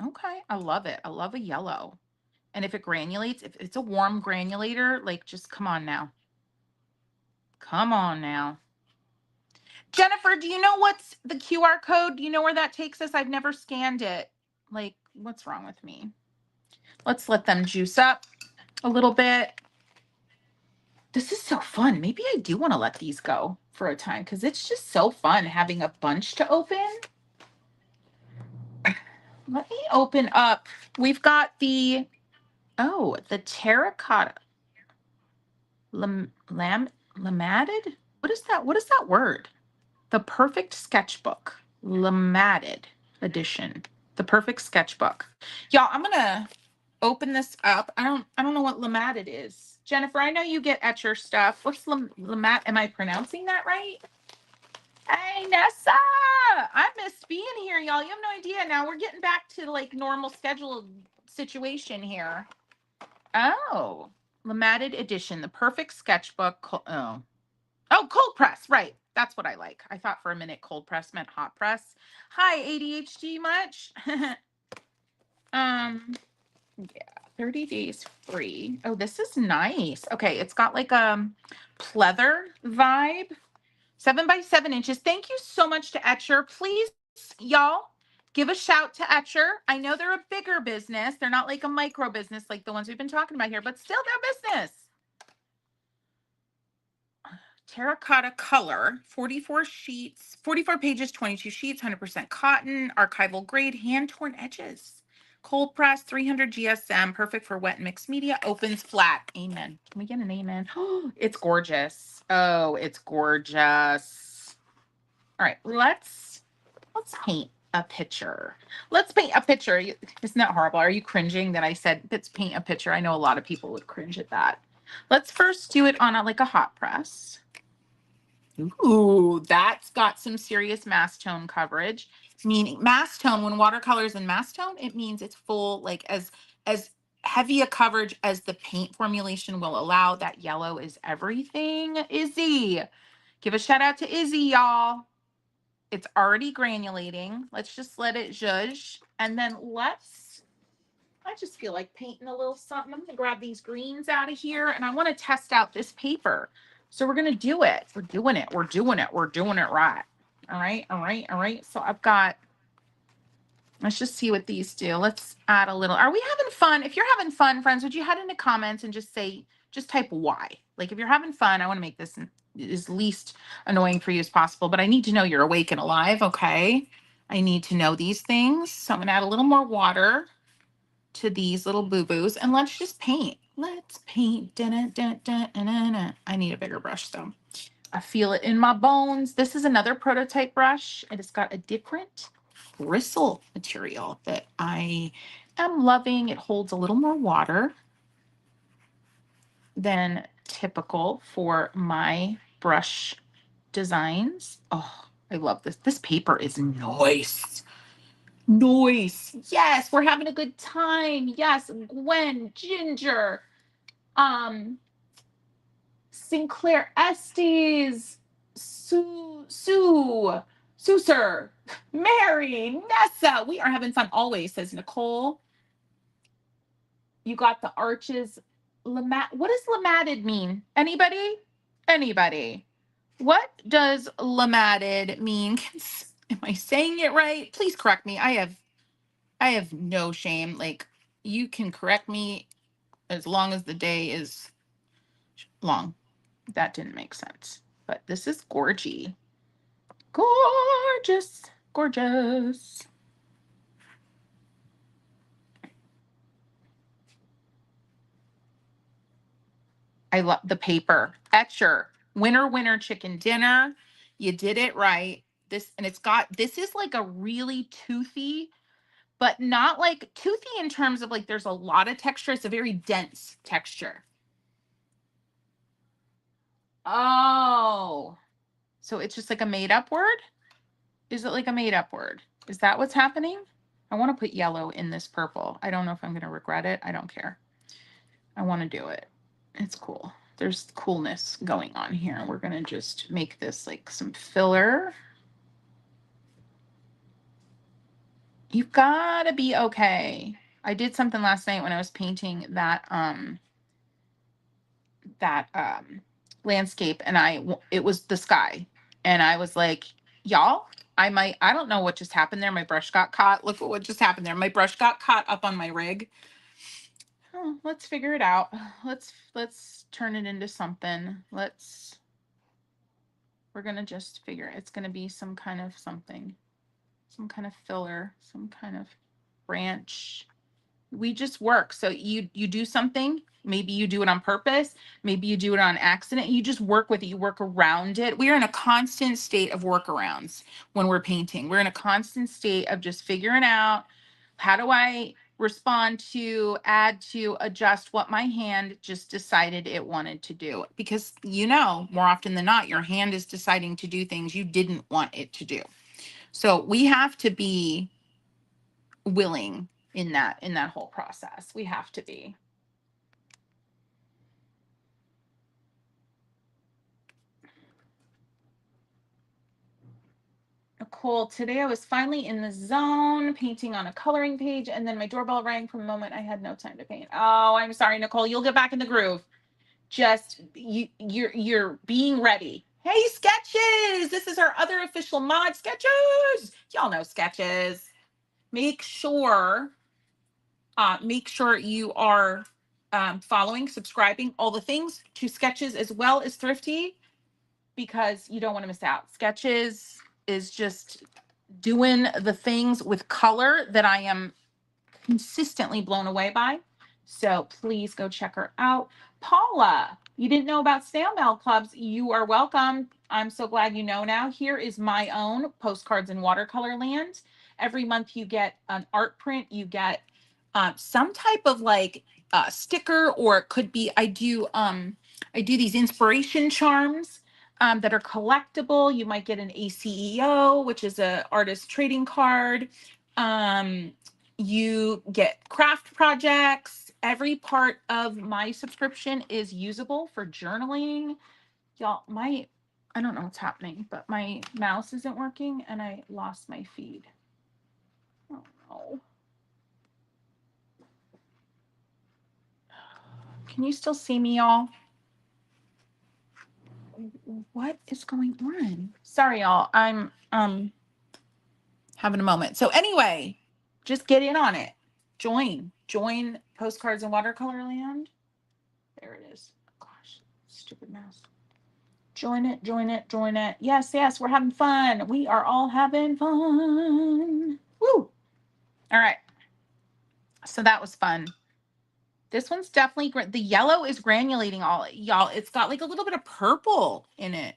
Okay, I love it. I love a yellow. And if it granulates, if it's a warm granulator, like just come on now. Come on now. Jennifer, do you know what's the QR code? Do you know where that takes us? I've never scanned it. Like, what's wrong with me? Let's let them juice up a little bit. This is so fun. Maybe I do want to let these go for a time because it's just so fun having a bunch to open. Let me open up. We've got the terracotta lamatted. is that? What is that word? The Perfect Sketchbook, Limited Edition. The Perfect Sketchbook. Y'all, I'm gonna open this up. I don't know what Limited is. Jennifer, I know you get Etcher stuff. What's Lamat? Am I pronouncing that right? Hey, Nessa! I missed being here, y'all. You have no idea. Now we're getting back to like normal scheduled situation here. Oh, Limited Edition, The Perfect Sketchbook. Oh, cold press. Right. That's what I like. I thought for a minute cold press meant hot press. Hi, ADHD much? Yeah, 30 days free. Oh, this is nice. Okay, it's got like a pleather vibe. 7 by 7 inches. Thank you so much to Etcher. Please, y'all, give a shout to Etcher. I know they're a bigger business. They're not like a micro business like the ones we've been talking about here, but still they're business. Terracotta color, 44 sheets, 44 pages, 22 sheets, 100% cotton, archival grade, hand-torn edges. Cold press, 300 GSM, perfect for wet and mixed media, opens flat. Amen. Can we get an amen? Oh, it's gorgeous. Oh, it's gorgeous. All right, let's paint a picture. Let's paint a picture. Isn't that horrible? Are you cringing that I said let's paint a picture? I know a lot of people would cringe at that. Let's first do it on like a hot press. Ooh, that's got some serious mass tone coverage. Meaning mass tone, when watercolor is in mass tone, it means it's full, like as heavy a coverage as the paint formulation will allow. That yellow is everything. Izzy, give a shout out to Izzy, y'all. It's already granulating. Let's just let it zhuzh. And then I just feel like painting a little something. I'm gonna grab these greens out of here and I want to test out this paper. So we're gonna do it. We're doing it. We're doing it. We're doing it right. All right. All right. All right. So let's just see what these do. Let's add a little. Are we having fun? If you're having fun, friends, would you head into comments and just type Y? Like if you're having fun, I want to make this as least annoying for you as possible, but I need to know you're awake and alive. Okay. I need to know these things. So I'm gonna add a little more water to these little boo-boos and let's just paint. Let's paint. I need a bigger brush though. I feel it in my bones. This is another prototype brush. It has got a different bristle material that I am loving. It holds a little more water than typical for my brush designs. Oh, I love this. This paper is nice. Nice. Yes, we're having a good time. Yes, Gwen, Ginger, Sinclair Estes, Sir, Mary, Nessa. We are having fun always, says Nicole. You got the arches. What does lamatted mean? Anybody? Anybody? What does lamatted mean? Am I saying it right? Please correct me. I have no shame. Like you can correct me as long as the day is long. That didn't make sense. But this is gorgy. Gorgeous. Gorgeous. I love the paper. Etcher. Winner, winner, chicken dinner. You did it right. This is like a really toothy, but not like toothy in terms of like there's a lot of texture. It's a very dense texture. Oh. So it's just like a made up word? Is it like a made up word? Is that what's happening? I want to put yellow in this purple. I don't know if I'm going to regret it. I don't care. I want to do it. It's cool. There's coolness going on here. We're going to just make this like some filler. You've got to be okay. I did something last night when I was painting that landscape and it was the sky. And I was like, y'all, I don't know what just happened there. My brush got caught. Look at what just happened there. My brush got caught up on my rig. Oh, let's figure it out. Let's turn it into something. We're going to just figure it's going to be some kind of something, some kind of filler, some kind of branch. We just work. So you do something, Maybe you do it on purpose. Maybe you do it on accident. You just work with it. You work around it. We are in a constant state of workarounds when we're painting. We're in a constant state of just figuring out, how do I respond to, add to, adjust what my hand just decided it wanted to do? Because, you know, more often than not, your hand is deciding to do things you didn't want it to do. So we have to be willing in that whole process. We have to be. Nicole, today I was finally in the zone painting on a coloring page, and then my doorbell rang. From the moment I had no time to paint. Oh, I'm sorry, Nicole. You'll get back in the groove. Just you're being ready. Hey, Sketches! This is our other official mod, Sketches. Y'all know Sketches. Make sure you are following, subscribing, all the things to Sketches as well as Thrifty, because you don't want to miss out. Sketches is just doing the things with color that I am consistently blown away by. So please go check her out. Paula, you didn't know about snail mail clubs. You are welcome. I'm so glad you know now. Here is my own Postcards in Watercolor Land. Every month you get an art print. You get some type of like sticker, or it could be, I do these inspiration charms that are collectible. You might get an ACEO, which is a artist trading card. You get craft projects. Every part of my subscription is usable for journaling. Y'all, I don't know what's happening, but my mouse isn't working and I lost my feed. Oh no. Can you still see me, y'all? What is going on? Sorry, y'all. I'm having a moment. So anyway, just get in on it. Join Postcards in Watercolor Land. There it is. Gosh, stupid mouse. Join it. Yes, we're having fun. We are all having fun. Woo! All right. So that was fun. This one's definitely the yellow is granulating all, y'all. It's got like a little bit of purple in it.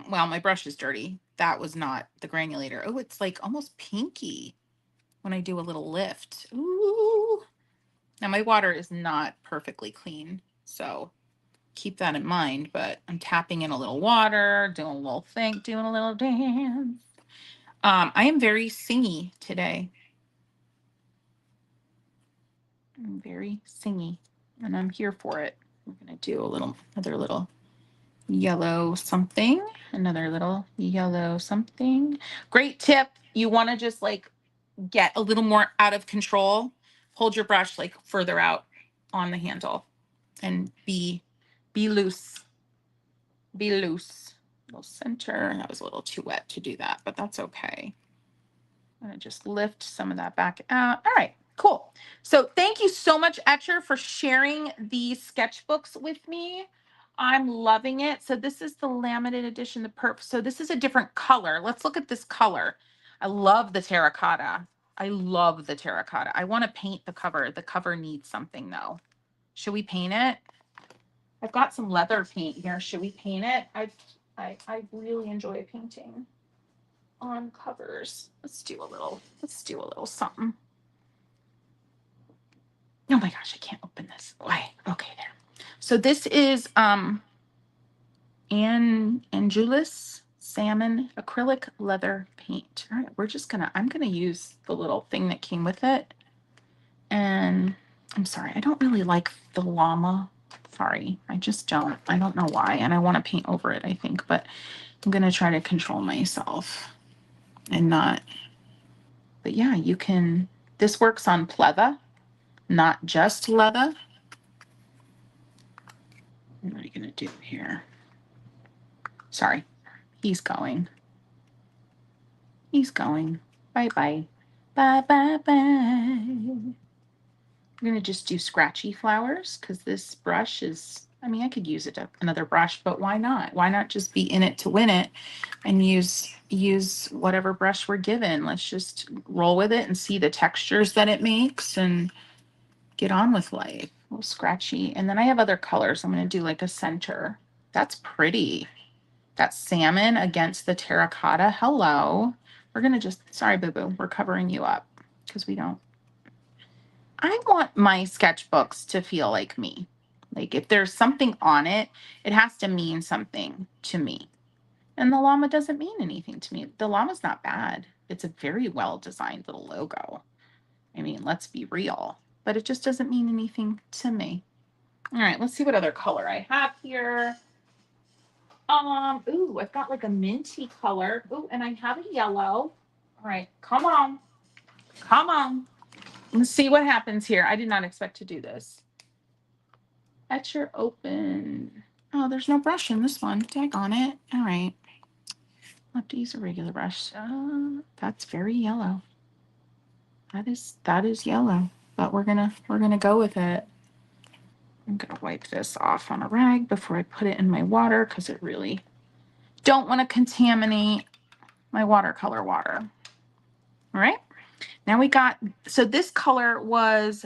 Well, my brush is dirty. That was not the granulator. Oh, it's like almost pinky when I do a little lift. Ooh. Now my water is not perfectly clean, so keep that in mind, but I'm tapping in a little water, doing a little thing, doing a little dance. I am very singy today. I'm very singy and I'm here for it. I'm going to do another little yellow something, another little yellow something. Great tip. You want to just like get a little more out of control. Hold your brush like further out on the handle and be loose. Be loose. Little center. That was a little too wet to do that, but that's okay. I'm going to just lift some of that back out. All right, cool. So thank you so much, Etcher, for sharing these sketchbooks with me. I'm loving it. So this is the laminated edition, the perp. So this is a different color. Let's look at this color. I love the terracotta. I love the terracotta. I want to paint the cover. The cover needs something though. Should we paint it? I've got some leather paint here. Should we paint it? I really enjoy painting on covers. Let's do a little something. Oh my gosh, I can't open this. Why? Okay, there. So this is Angelus Salmon acrylic leather paint. All right, I'm gonna use the little thing that came with it. And I'm sorry, I don't really like the llama. Sorry, I just don't. I don't know why. And I want to paint over it, I think, but I'm gonna try to control myself and not. But yeah, you can, this works on pleather, not just leather. What are you gonna do here? Sorry, he's going. Bye. I'm gonna just do scratchy flowers because this brush is, I mean, I could use another brush, but why not? Why not just be in it to win it and use whatever brush we're given? Let's just roll with it and see the textures that it makes and get on with life. A little scratchy. And then I have other colors. I'm going to do like a center. That's pretty. That salmon against the terracotta. Hello. We're going to just, sorry, boo-boo. We're covering you up because we don't. I want my sketchbooks to feel like me. Like if there's something on it, it has to mean something to me. And the llama doesn't mean anything to me. The llama's not bad. It's a very well designed little logo. I mean, let's be real, but it just doesn't mean anything to me. All right, let's see what other color I have here. Ooh, I've got like a minty color. Ooh, and I have a yellow. All right, come on. Come on. Let's see what happens here. I did not expect to do this. Etcher open. Oh, there's no brush in this one. Daggone it. All right. I'll have to use a regular brush. That's very yellow. That is yellow, but we're gonna go with it. I'm gonna wipe this off on a rag before I put it in my water because it really don't want to contaminate my watercolor water. All right. Now we got, so this color was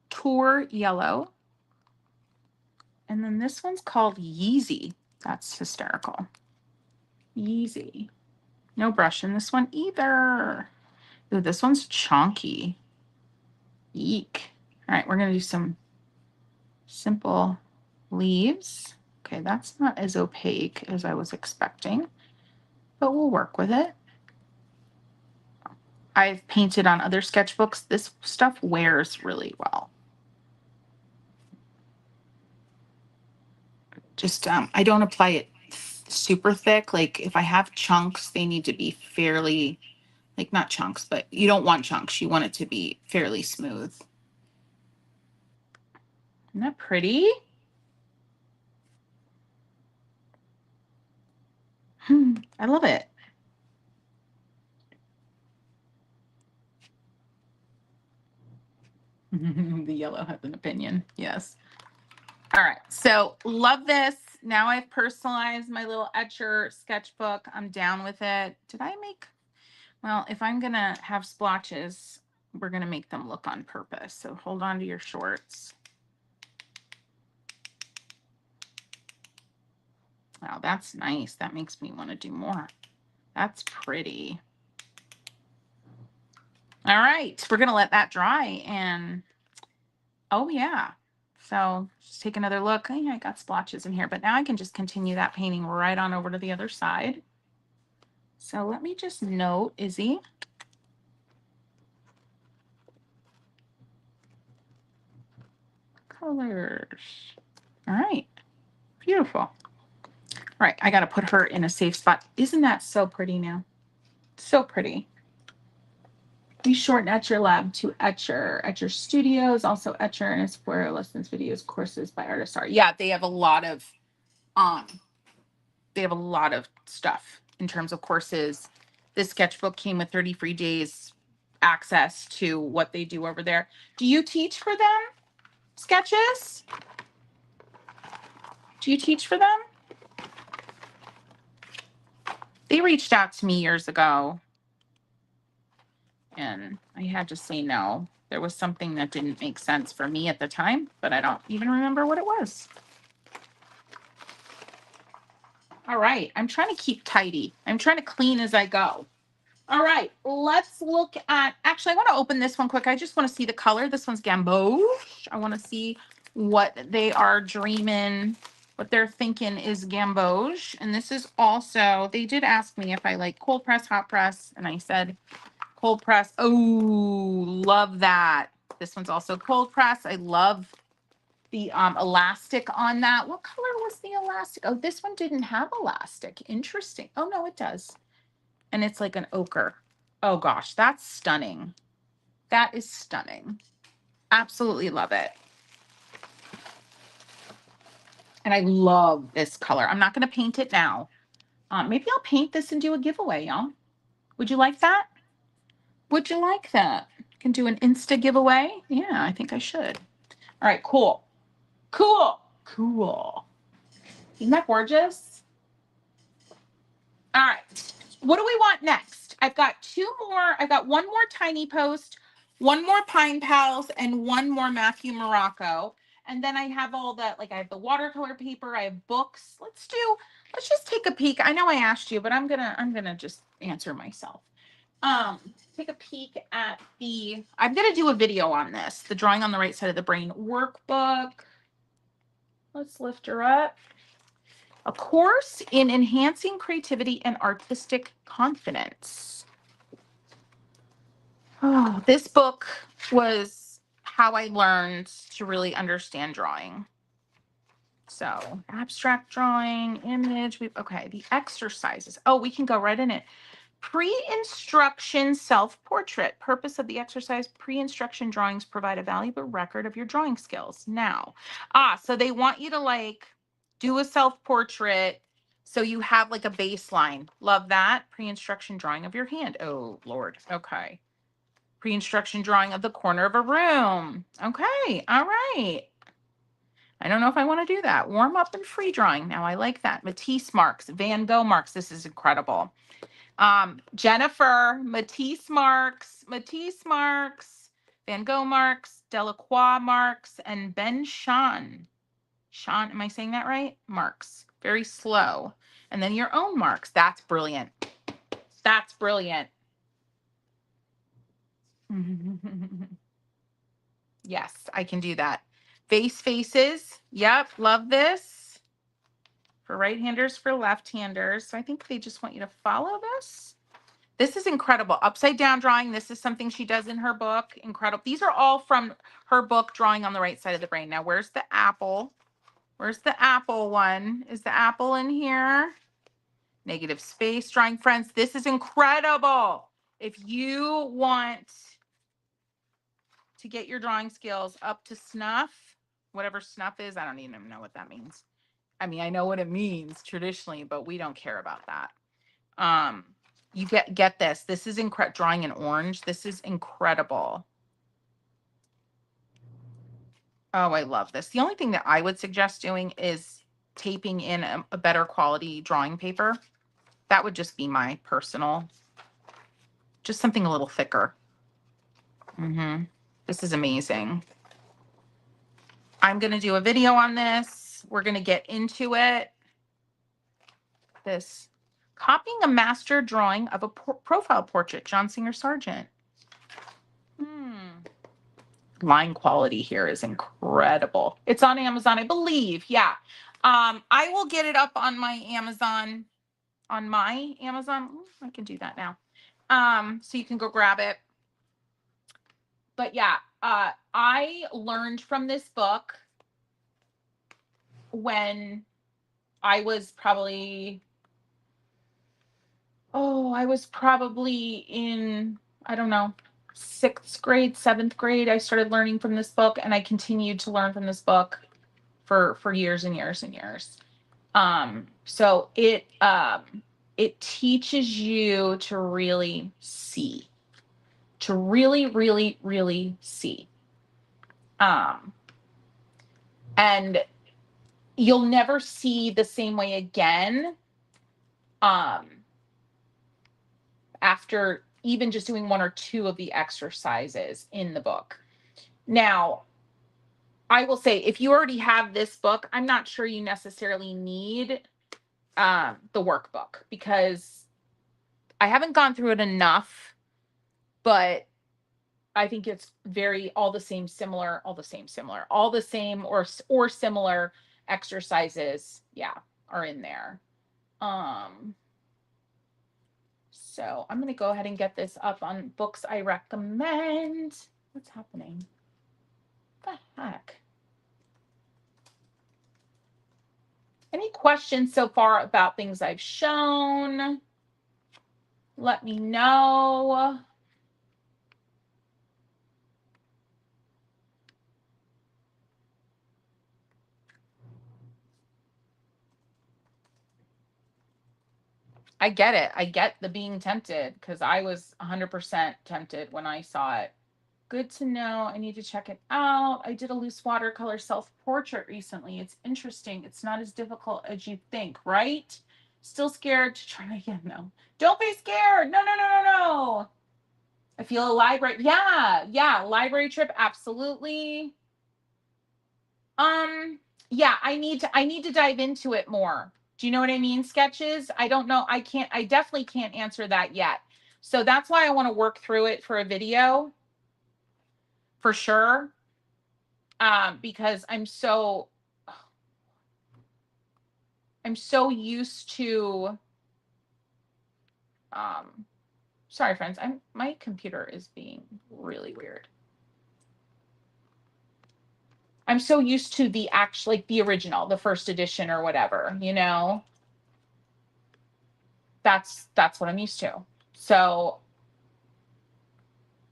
Tour Yellow. And then this one's called Yeezy. That's hysterical. Yeezy. No brush in this one either. Ooh, this one's chunky. Eek. All right, we're going to do some simple leaves. Okay, that's not as opaque as I was expecting, but we'll work with it. I've painted on other sketchbooks. This stuff wears really well. Just, I don't apply it super thick. Like if I have chunks, they need to be fairly, like not chunks, but you don't want chunks. You want it to be fairly smooth. Isn't that pretty? I love it. The yellow has an opinion. Yes. All right. So love this. Now I've personalized my little etcher sketchbook. I'm down with it. Did I make, well, if I'm going to have splotches, we're going to make them look on purpose. So hold on to your shorts. Wow, that's nice. That makes me want to do more. That's pretty. All right. We're going to let that dry and, oh yeah. So just take another look. Oh, yeah, I got splotches in here, but now I can just continue that painting right on over to the other side. So let me just note, Izzy. Colors. All right. Beautiful. All right. I got to put her in a safe spot. Isn't that so pretty now? So pretty. We shorten Etcher Lab to Etcher. Etcher Studios, also Etcher and Esquire lessons, videos, courses by artists are. Yeah, they have a lot of stuff in terms of courses. This sketchbook came with 30 free days access to what they do over there. Do you teach for them sketches? Do you teach for them? They reached out to me years ago and I had to say no. There was something that didn't make sense for me at the time, but I don't even remember what it was. All right. I'm trying to keep tidy. I'm trying to clean as I go. All right. Let's look at, actually, I want to open this one quick. I just want to see the color. This one's gamboge. I want to see what they are dreaming, what they're thinking is gamboge. And this is also, they did ask me if I like cold press, hot press. And I said cold press. Oh, love that. This one's also cold press. I love the elastic on that. What color was the elastic? Oh, this one didn't have elastic. Interesting. Oh, no, it does. And it's like an ochre. Oh, gosh, that's stunning. That is stunning. Absolutely love it. And I love this color. I'm not going to paint it now. Maybe I'll paint this and do a giveaway, y'all. Would you like that? Would you like that? Can do an Insta giveaway? Yeah, I think I should. All right, cool. Cool. Cool. Isn't that gorgeous? All right. What do we want next? I've got two more. I've got one more Tiny Post, one more Pine Pals, and one more Matthew Morocco. And then I have all that, like I have the watercolor paper, I have books. Let's just take a peek. I know I asked you, but I'm gonna just answer myself. Take a peek at I'm gonna do a video on this, the Drawing on the Right Side of the Brain workbook. Let's lift her up. A course in enhancing creativity and artistic confidence. Oh, this book was how I learned to really understand drawing. So abstract drawing, image, okay, the exercises. Oh, we can go right in it. Pre-instruction self-portrait. Purpose of the exercise: pre-instruction drawings provide a valuable record of your drawing skills. Now, so they want you to like do a self-portrait so you have like a baseline. Love that. Pre-instruction drawing of your hand. Oh, Lord. Okay. Pre-instruction drawing of the corner of a room. Okay. All right. I don't know if I want to do that. Warm up and free drawing. Now I like that. Matisse marks, Van Gogh marks. This is incredible. Jennifer, Matisse marks, Van Gogh marks, Delacroix marks, and Ben Shahn. Shahn, am I saying that right? Marks. Very slow. And then your own marks. That's brilliant. That's brilliant. Yes, I can do that. Faces. Yep, love this. For right-handers, for left-handers. So I think they just want you to follow this. This is incredible. Upside down drawing. This is something she does in her book. Incredible. These are all from her book, Drawing on the Right Side of the Brain. Now, where's the apple? Where's the apple one? Is the apple in here? Negative space drawing. Friends, this is incredible. If you want to get your drawing skills up to snuff, whatever snuff is, I don't even know what that means. I mean, I know what it means traditionally, but we don't care about that. You get this. This is incredible. Drawing in orange. This is incredible. Oh, I love this. The only thing that I would suggest doing is taping in a better quality drawing paper. That would just be my personal, just something a little thicker. This is amazing. I'm going to do a video on this. We're going to get into it. This copying a master drawing of a profile portrait, John Singer Sargent. Line quality here is incredible. It's on Amazon, I believe. Yeah. I will get it up on my Amazon. I can do that now. So you can go grab it. But yeah, I learned from this book when I was probably in, I don't know, 6th grade, 7th grade. I started learning from this book, and I continued to learn from this book for years and years and years. So it teaches you to really see, to really, really, really see. And you'll never see the same way again. After even just doing 1 or 2 of the exercises in the book. Now, I will say, if you already have this book, I'm not sure you necessarily need the workbook, because I haven't gone through it enough, but I think it's all the same or similar exercises, are in there. So I'm going to go ahead and get this up on books I recommend. What's happening? What the heck? Any questions so far about things I've shown? Let me know. I get it. I get the being tempted, because I was 100% tempted when I saw it. Good to know. I need to check it out. I did a loose watercolor self-portrait recently. It's interesting. It's not as difficult as you think, right? Still scared to try again, though. Don't be scared. No. I feel a library. Yeah. Library trip. Absolutely. Yeah, I need to dive into it more. Do you know what I mean? Sketches. I don't know. I definitely can't answer that yet. So that's why I want to work through it for a video for sure. Because I'm so used to, sorry friends, my computer is being really weird. I'm so used to the like the original, the first edition or whatever, you know. That's what I'm used to. So,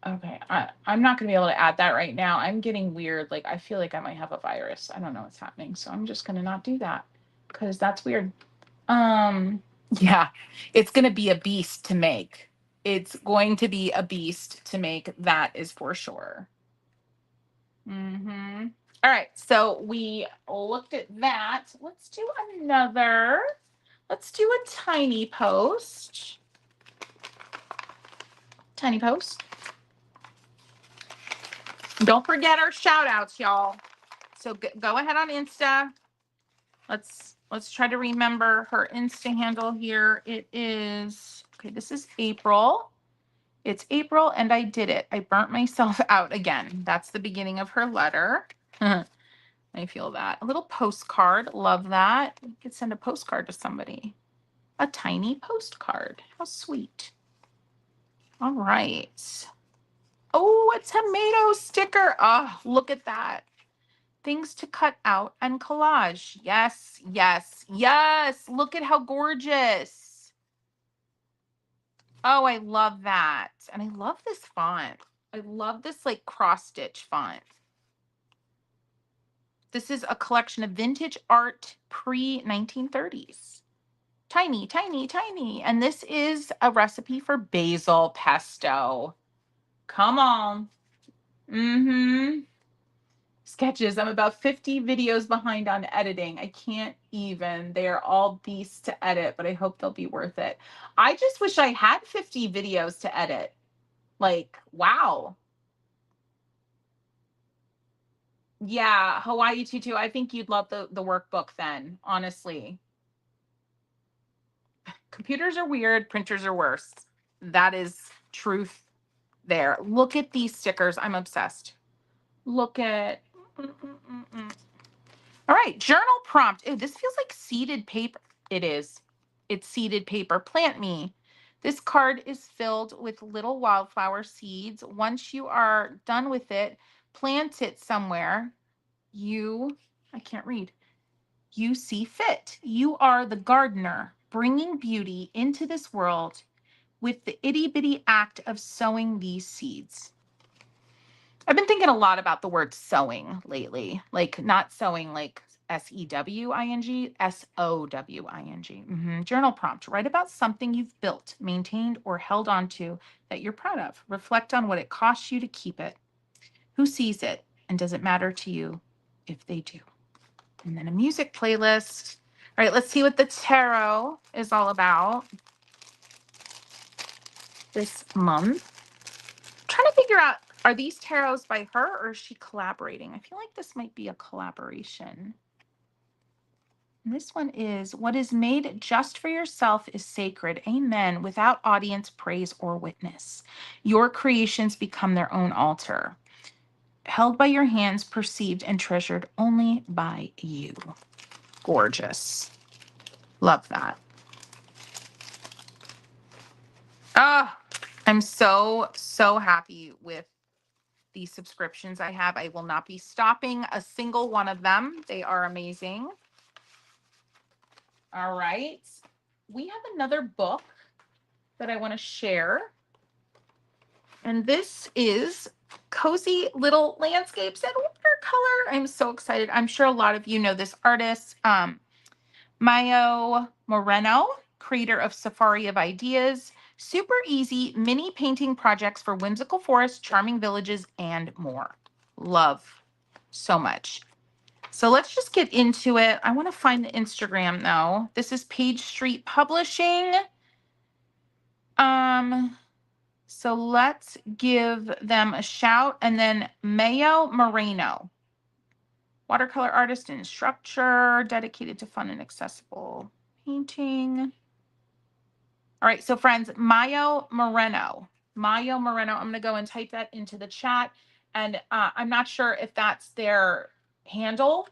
okay, I'm not going to be able to add that right now. I'm getting weird. Like, I feel like I might have a virus. I don't know what's happening. So I'm just going to not do that because that's weird. Yeah, it's going to be a beast to make. It's going to be a beast to make. That is for sure. Mm-hmm. All right. So we looked at that. Let's do another. Let's do a tiny post. Tiny post. Don't forget our shout outs, y'all. So go ahead on Insta. Let's try to remember her Insta handle here. It is, okay, this is April. It's April and I did it. I burnt myself out again. That's the beginning of her letter. I feel that. A little postcard. Love that. You could send a postcard to somebody. A tiny postcard. How sweet. All right. Oh, a tomato sticker. Oh, look at that. Things to cut out and collage. Yes, yes, yes. Look at how gorgeous. Oh, I love that. And I love this font. I love this like cross stitch font. This is a collection of vintage art pre-1930s. Tiny, tiny, tiny. And this is a recipe for basil pesto. Come on. Mm-hmm. Sketches. I'm about 50 videos behind on editing. I can't even. They are all beasts to edit, but I hope they'll be worth it. I just wish I had 50 videos to edit. Like, wow. Yeah, Hawaii tutu. I think you'd love the workbook then, honestly. Computers are weird, printers are worse. That is truth there. Look at these stickers. I'm obsessed. Look at. All right, journal prompt. Ew, this feels like seeded paper. It is. It's seeded paper. Plant me. This card is filled with little wildflower seeds. Once you are done with it, plant it somewhere. I can't read. You see fit. You are the gardener, bringing beauty into this world with the itty bitty act of sowing these seeds. I've been thinking a lot about the word sewing lately, like not sewing like SEWING, SOWING. Journal prompt. Write about something you've built, maintained, or held on to that you're proud of. Reflect on what it costs you to keep it. Who sees it? And does it matter to you if they do? And then a music playlist. All right, let's see what the tarot is all about this month. I'm trying to figure out, are these tarots by her or is she collaborating? I feel like this might be a collaboration. And this one is, what is made just for yourself is sacred. Amen. Without audience, praise, or witness. Your creations become their own altar. Held by your hands, perceived and treasured only by you. Gorgeous. Love that. Oh, I'm so happy with these subscriptions I have. I will not be stopping a single one of them. They are amazing. All right. We have another book that I want to share. And this is Cozy Little Landscapes and Watercolor. I'm so excited. I'm sure a lot of you know this artist, Mayo Moreno, creator of Safari of Ideas. Super easy mini painting projects for whimsical forests, charming villages, and more. Love so much. So let's just get into it. I want to find the Instagram though. This is Palmstreet Publishing. So let's give them a shout. And then Mayo Moreno. Watercolor artist and instructor, dedicated to fun and accessible painting. All right, so friends, Mayo Moreno. Mayo Moreno. I'm going to go and type that into the chat. And I'm not sure if that's their handle,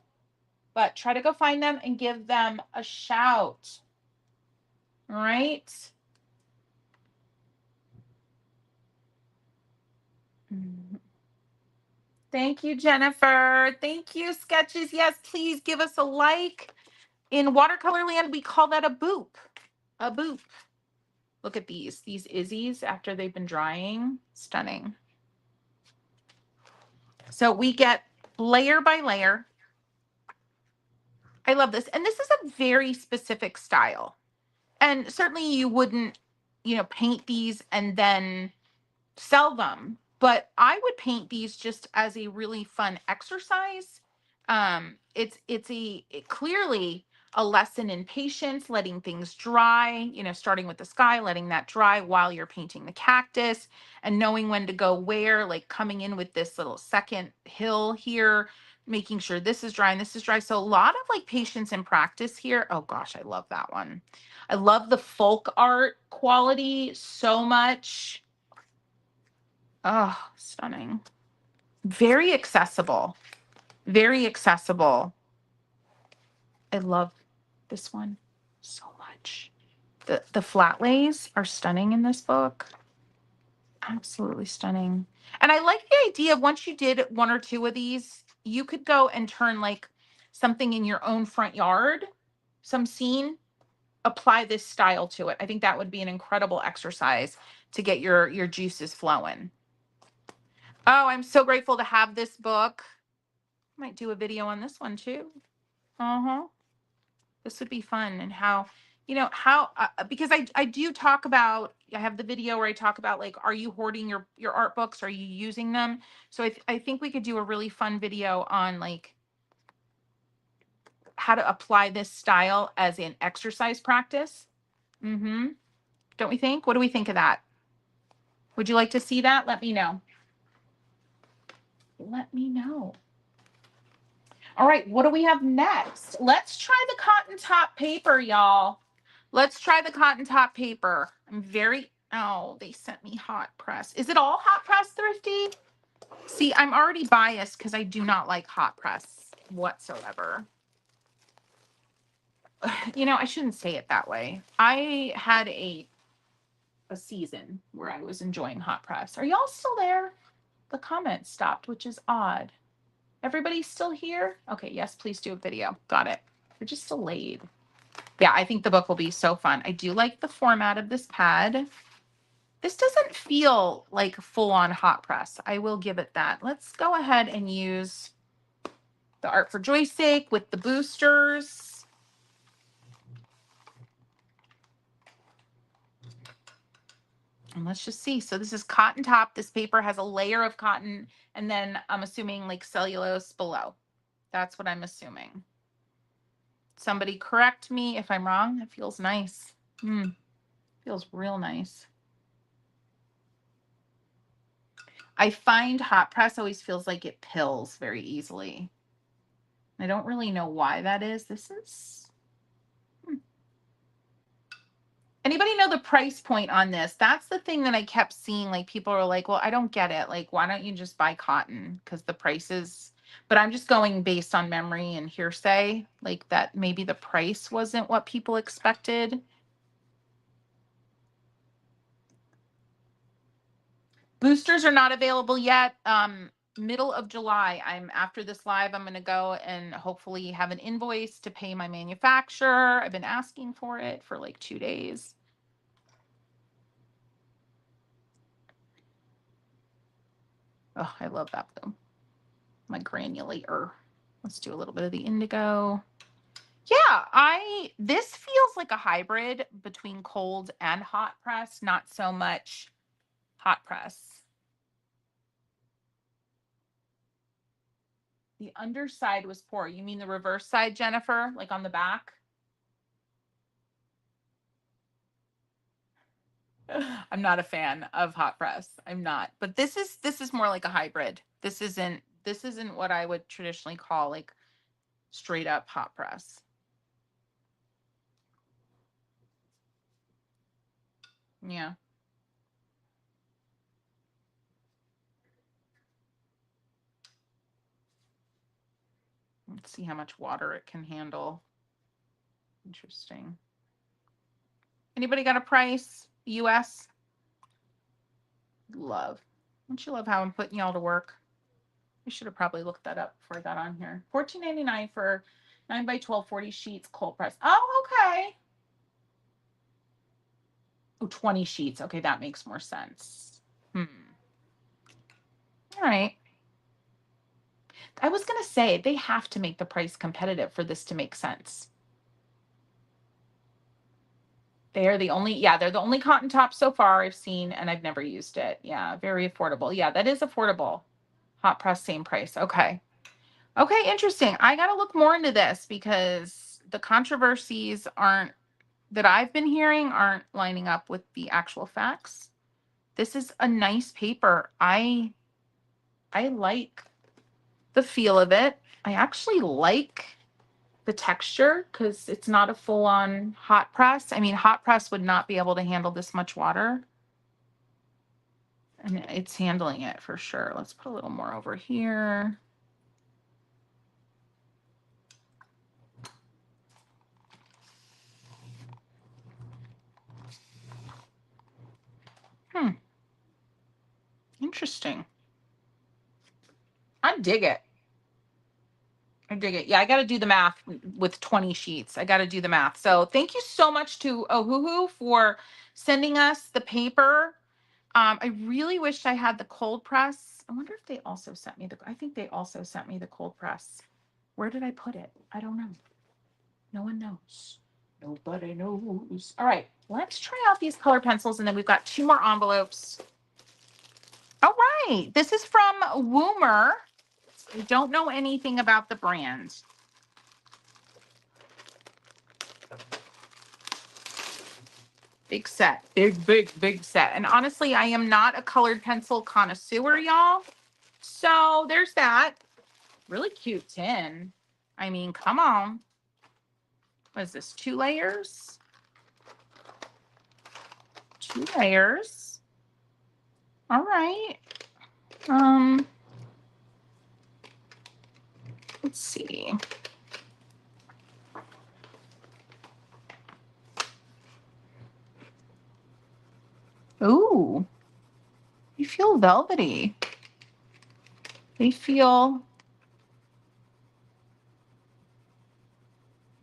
but try to go find them and give them a shout. All right. Thank you, Jennifer. Thank you, Sketches. Yes, please give us a like. In watercolor land, we call that a boop. A boop. Look at these Izzies after they've been drying. Stunning. So we get layer by layer. I love this. And this is a very specific style. And certainly you wouldn't, paint these and then sell them, but I would paint these just as a really fun exercise. Clearly a lesson in patience, letting things dry, starting with the sky, letting that dry while you're painting the cactus and knowing when to go where, like coming in with this little second hill here, making sure this is dry and this is dry. So a lot of like patience and practice here. Oh gosh, I love that one. I love the folk art quality so much. Oh, stunning. Very accessible. Very accessible. I love this one so much. The flat lays are stunning in this book. Absolutely stunning. And I like the idea of once you did one or two of these, you could go and turn like something in your own front yard, some scene, apply this style to it. I think that would be an incredible exercise to get your juices flowing. Oh, I'm so grateful to have this book. Might do a video on this one too. This would be fun. And how, because I do talk about, I have the video where I talk about like, are you hoarding your art books? Are you using them? So I think we could do a really fun video on like how to apply this style as an exercise practice. Don't we think? What do we think of that? Would you like to see that? Let me know. Let me know. All right, what do we have next? Let's try the cotton top paper, y'all. Let's try the cotton top paper. Oh, they sent me hot press. Is it all hot press, Thrifty? See, I'm already biased because I do not like hot press whatsoever. I shouldn't say it that way. I had a season where I was enjoying hot press. Are y'all still there? The comments stopped, which is odd. Everybody's still here? Okay, yes, please do a video. Got it. We're just delayed. Yeah, I think the book will be so fun. I do like the format of this pad. This doesn't feel like full-on hot press. I will give it that. Let's go ahead and use the Art for Joy's Sake with the boosters. And let's just see. So this is cotton top. This paper has a layer of cotton, and then I'm assuming like cellulose below. That's what I'm assuming. Somebody correct me if I'm wrong. It feels nice. Feels real nice. I find hot press always feels like it pills very easily. I don't really know why that is. This is... Anybody know the price point on this? That's the thing that I kept seeing. Like people are like, well, I don't get it. Like, why don't you just buy cotton? Because the prices... But I'm just going based on memory and hearsay, like that maybe the price wasn't what people expected. Boosters are not available yet. Middle of July, after this live, I'm going to go and hopefully have an invoice to pay my manufacturer. I've been asking for it for like 2 days. Oh, I love that blue. My granulator. Let's do a little bit of the indigo. Yeah, this feels like a hybrid between cold and hot press, not so much hot press. The underside was poor. You mean the reverse side, Jennifer? Like on the back? I'm not a fan of hot press. I'm not. But this is more like a hybrid. This isn't what I would traditionally call like straight up hot press. Yeah. Let's see how much water it can handle. Interesting. Anybody got a price? US? Love. Don't you love how I'm putting y'all to work? I should have probably looked that up before I got on here. $14.99 for 9 by 12, 40 sheets, cold press. Oh, okay. Oh, 20 sheets. Okay, that makes more sense. All right. I was going to say, they have to make the price competitive for this to make sense. They're the only cotton top so far I've seen, and I've never used it. Yeah, very affordable. Yeah, that is affordable. Hot press, same price. Okay. Okay, interesting. I got to look more into this because the controversies that I've been hearing aren't lining up with the actual facts. This is a nice paper. I like the feel of it. I actually like the texture because it's not a full-on hot press. I mean, hot press would not be able to handle this much water. And it's handling it for sure. Let's put a little more over here. Interesting. I dig it. I dig it. Yeah, I got to do the math with 20 sheets. I got to do the math. So thank you so much to Ohuhu for sending us the paper. I really wished I had the cold press. I wonder if they also sent me I think they also sent me the cold press. Where did I put it? I don't know. No one knows. Nobody knows. All right, let's try out these color pencils, and then we've got 2 more envelopes. All right, this is from Woomer. I don't know anything about the brand. Big set. Big set. And honestly, I am not a colored pencil connoisseur, y'all. So there's that. Really cute tin. I mean, come on. What is this? 2 layers? 2 layers. All right. Let's see. Ooh. They feel velvety. They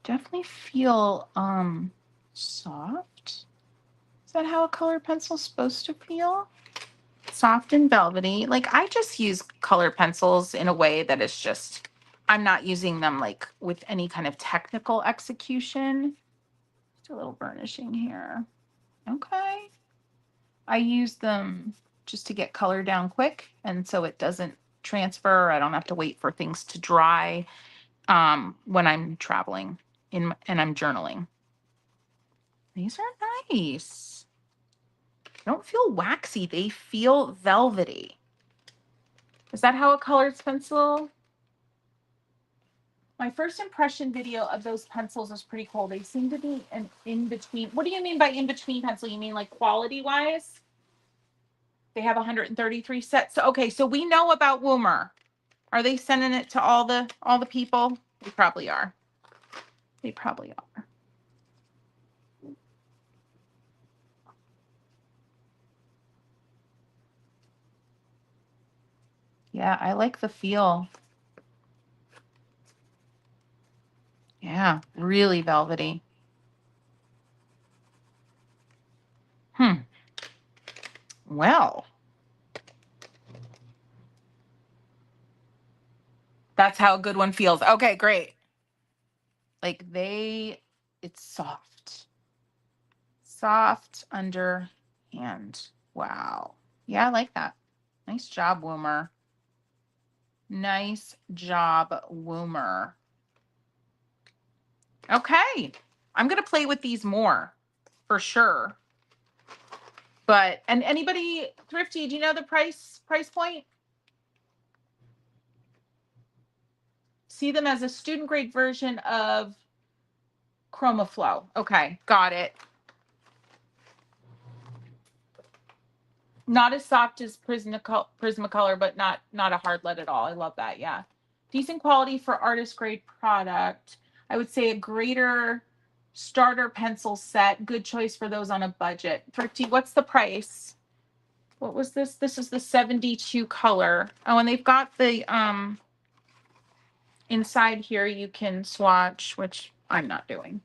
definitely feel soft. Is that how a colored pencil's supposed to feel? Soft and velvety. Like, I just use color pencils in a way that is just, I'm not using them like with any kind of technical execution. Just a little burnishing here. Okay. I use them just to get color down quick, and so it doesn't transfer. I don't have to wait for things to dry when I'm traveling and I'm journaling. These are nice. They don't feel waxy. They feel velvety. Is that how a colored pencil? My first impression video of those pencils was pretty cool. They seem to be an in-between. What do you mean by in-between pencil? You mean like quality-wise? They have 133 sets. So, okay, so we know about Woomer. Are they sending it to all the people? They probably are. They probably are. Yeah, I like the feel. Yeah, really velvety. Well, that's how a good one feels. Okay, great. Like it's soft. Soft under hand. Wow. Yeah, I like that. Nice job, Woomer. Nice job, Woomer. Okay. I'm going to play with these more for sure. But, and anybody thrifty, do you know the price point? See them as a student grade version of ChromaFlow. Okay, got it. Not as soft as Prismacolor, but not a hard lead at all. I love that. Yeah. Decent quality for artist grade product. I would say a greater starter pencil set. Good choice for those on a budget. Thrifty, what's the price? What was this? This is the 72 color. Oh, and they've got the inside here you can swatch, which I'm not doing.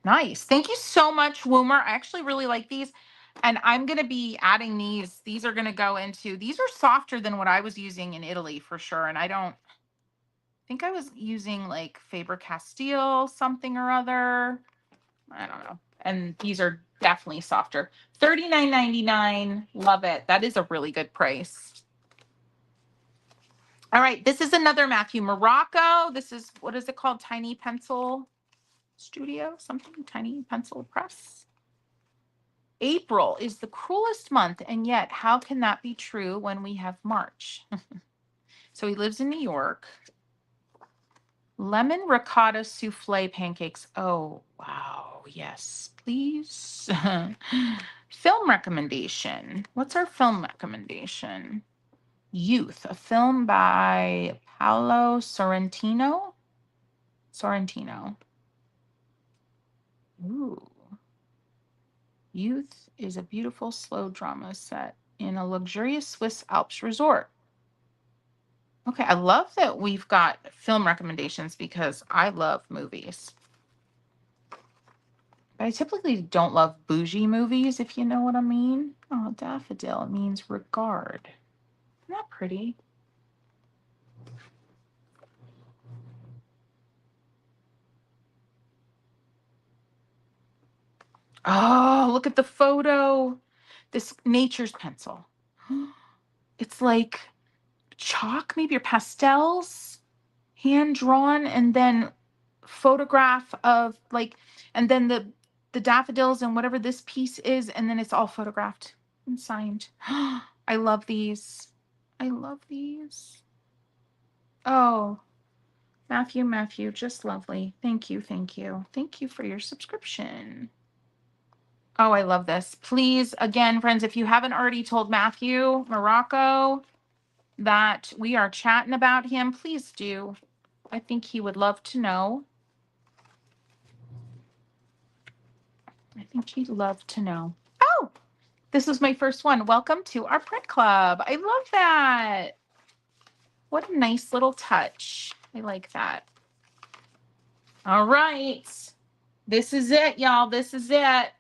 Nice. Thank you so much, Woomer. I actually really like these. And I'm going to be adding these. These are going to go into, these are softer than what I was using in Italy for sure. And I don't think I was using like Faber-Castell something or other. I don't know. And these are definitely softer. $39.99. Love it. That is a really good price. All right. This is another Matthew Morocco. This is, what is it called? Tiny Pencil Studio, something, Tiny Pencil Press. April is the cruelest month, and yet how can that be true when we have March? So he lives in New York. Lemon ricotta souffle pancakes. Oh, wow. Yes, please. Film recommendation. What's our film recommendation? Youth, a film by Paolo Sorrentino. Ooh. Youth is a beautiful, slow drama set in a luxurious Swiss Alps resort. Okay, I love that we've got film recommendations because I love movies. But I typically don't love bougie movies, if you know what I mean. Oh, daffodil means regard. Isn't that pretty? Oh, look at the photo. This nature's pencil. It's like chalk, maybe, or pastels, hand drawn, and then photograph of like, and then the daffodils and whatever this piece is, and then it's all photographed and signed. I love these. I love these. Oh, Matthew, just lovely. Thank you, thank you. Thank you for your subscription. Oh, I love this. Please, again, friends, if you haven't already told Matthew Morocco that we are chatting about him, please do. I think he would love to know. I think he'd love to know. Oh, this is my first one. Welcome to our print club. I love that. What a nice little touch. I like that. All right. This is it, y'all. This is it.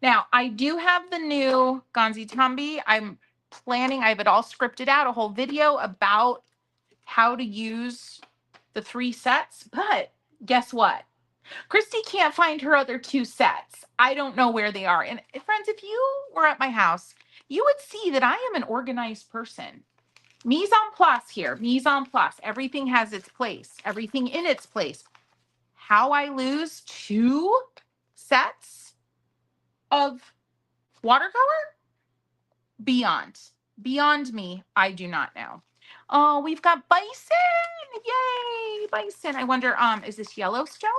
Now, I do have the new Ganzi Tambi. I'm planning, I have it all scripted out, a whole video about how to use the 3 sets. But guess what? Christy can't find her other 2 sets. I don't know where they are. And friends, if you were at my house, you would see that I am an organized person. Mise en place here. Mise en place. Everything has its place. Everything in its place. How I lose 2 sets of watercolor? Beyond me. I do not know. Oh, we've got bison. Yay, bison. I wonder, is this Yellowstone?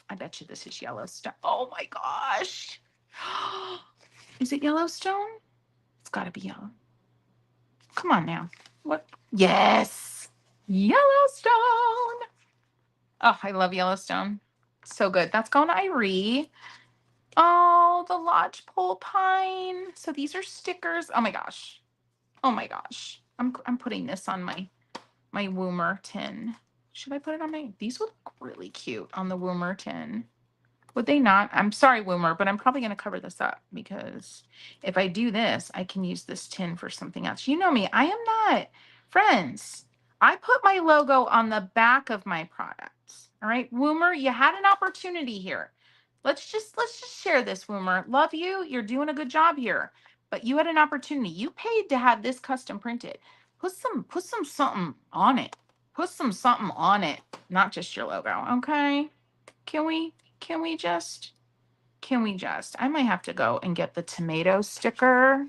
I bet you this is Yellowstone. Oh my gosh. Is it Yellowstone? It's got to be yellow. Come on now. What? Yes. Yellowstone. Oh, I love Yellowstone. So good. That's going to Irie. Oh, the lodgepole pine. So these are stickers. Oh my gosh. Oh my gosh. I'm putting this on my Woomer tin. Should I put it on my? These would look really cute on the Woomer tin. Would they not? I'm sorry, Woomer, but I'm probably going to cover this up because if I do this, I can use this tin for something else. You know me. I am not, friends. I put my logo on the back of my products. All right, Woomer, you had an opportunity here. Let's just share this, Woomer. Love you. You're doing a good job here. But you had an opportunity. You paid to have this custom printed. Put some something on it. Put some something on it, not just your logo. Okay? Can we just? I might have to go and get the tomato sticker.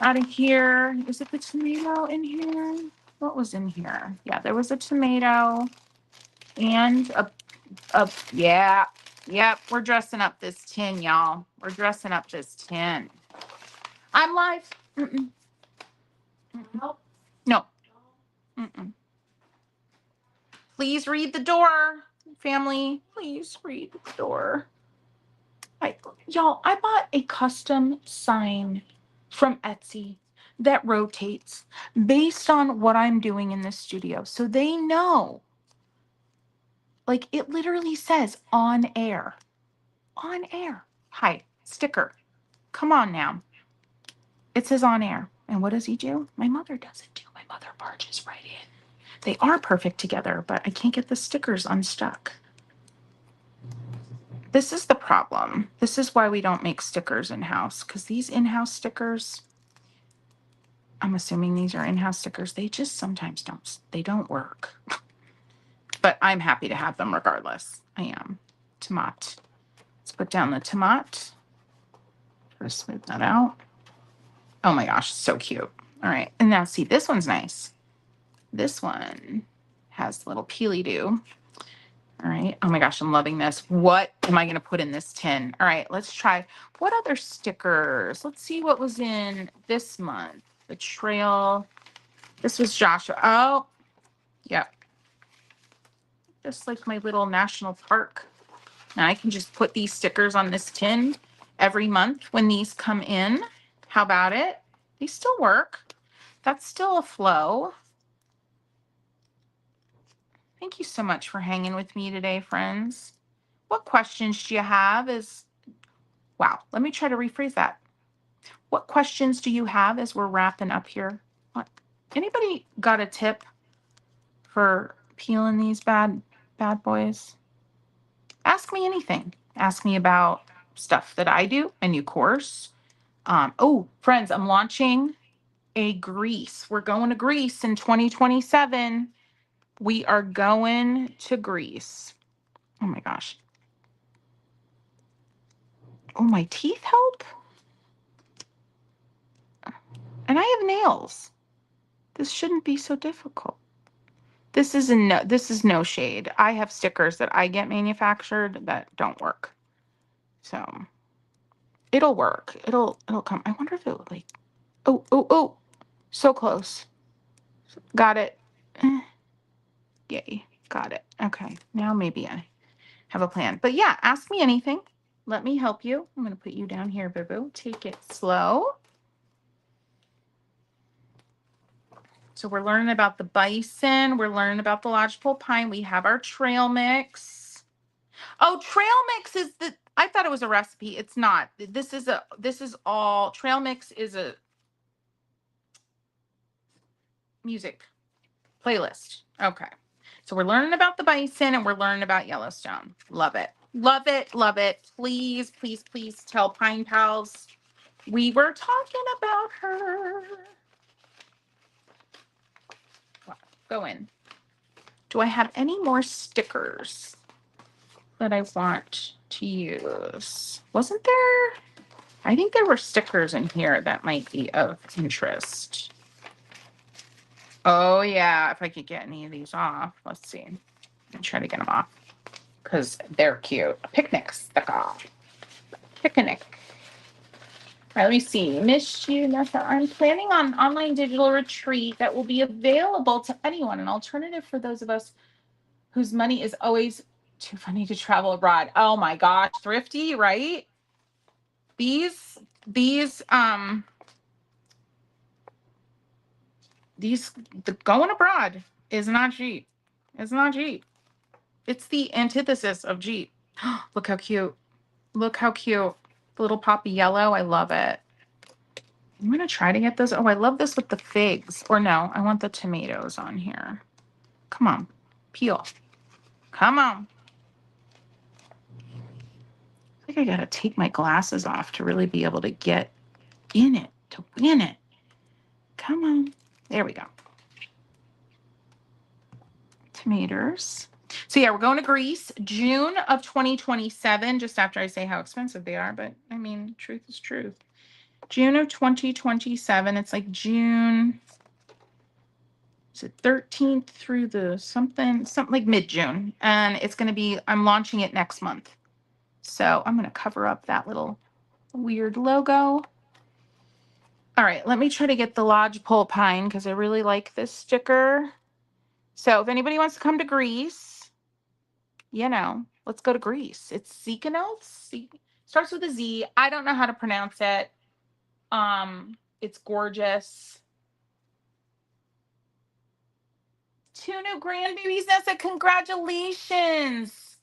Out of here. Is it the tomato in here? What was in here? Yeah, there was a tomato and yeah. Yep, we're dressing up this tin, y'all. We're dressing up this tin. I'm live. Mm-mm. Mm-mm. No. Mm-mm. Please read the door, family. Please read the door. Y'all, I bought a custom sign from Etsy that rotates based on what I'm doing in the studio. So they know, like it literally says on air. On air. Hi, sticker. Come on now. It says on air. And what does he do? My mother does it too. My mother barges right in. They are perfect together, but I can't get the stickers unstuck. This is the problem. This is why we don't make stickers in-house, because these in-house stickers, I'm assuming these are in-house stickers, they just sometimes don't work. But I'm happy to have them regardless. I am. Tomat. Let's put down the tomat. Try to smooth that out. Oh my gosh, so cute. All right, and now see, this one's nice. This one has little peely do. All right. Oh my gosh, I'm loving this. What am I going to put in this tin? All right, let's try. What other stickers? Let's see what was in this month. The trail. This was Joshua. Oh, yeah. Just like my little national park. Now I can just put these stickers on this tin every month when these come in. How about it? These still work. That's still a flow. Thank you so much for hanging with me today, friends. What questions do you have? Wow, let me try to rephrase that. What questions do you have as we're wrapping up here? What, anybody got a tip for peeling these bad boys? Ask me anything. Ask me about stuff that I do, a new course. Oh, friends, I'm launching a Greece. We're going to Greece in 2027. We are going to Greece. Oh my gosh. Oh, my teeth help? And I have nails. This shouldn't be so difficult. This is no shade. I have stickers that I get manufactured that don't work. So it'll work. It'll come. I wonder if it would like, oh, so close. Got it. Yay. Got it. Okay. Now maybe I have a plan. But yeah, ask me anything. Let me help you. I'm going to put you down here, boo-boo. Take it slow. So we're learning about the bison. We're learning about the lodgepole pine. We have our trail mix. Oh, trail mix is I thought it was a recipe. It's not. This is all, trail mix is a music playlist. Okay. So we're learning about the bison and we're learning about Yellowstone. Love it. Love it. Love it. Please, please, please tell Pine Pals we were talking about her. Go in. Do I have any more stickers that I want to use? Wasn't there? I think there were stickers in here that might be of interest. Oh yeah, if I could get any of these off. Let's see. I'll try to get them off because they're cute. A picnic sticker. Picnic. All right, let me see. Miss you, Nessa. I'm planning on online digital retreat that will be available to anyone, an alternative for those of us whose money is always too funny to travel abroad. Oh my gosh, thrifty, right? These the going abroad is not cheap. It's not cheap. It's the antithesis of cheap. Look how cute. Look how cute. The little poppy yellow. I love it. I'm going to try to get those. Oh, I love this with the figs. Or no, I want the tomatoes on here. Come on. Peel. Come on. I think I got to take my glasses off to really be able to get in it, to win it. Come on. There we go. Tomatoes. So yeah, we're going to Greece, June of 2027, just after I say how expensive they are. But I mean, truth is truth. June of 2027. It's like June, is it 13th through the something like mid-June. And it's going to be, I'm launching it next month. So I'm going to cover up that little weird logo. All right, let me try to get the Lodgepole Pine because I really like this sticker. So if anybody wants to come to Greece, you know, let's go to Greece. It's Mykonos. Starts with a Z. I don't know how to pronounce it. It's gorgeous. 2 new grandbabies, Nessa. Congratulations.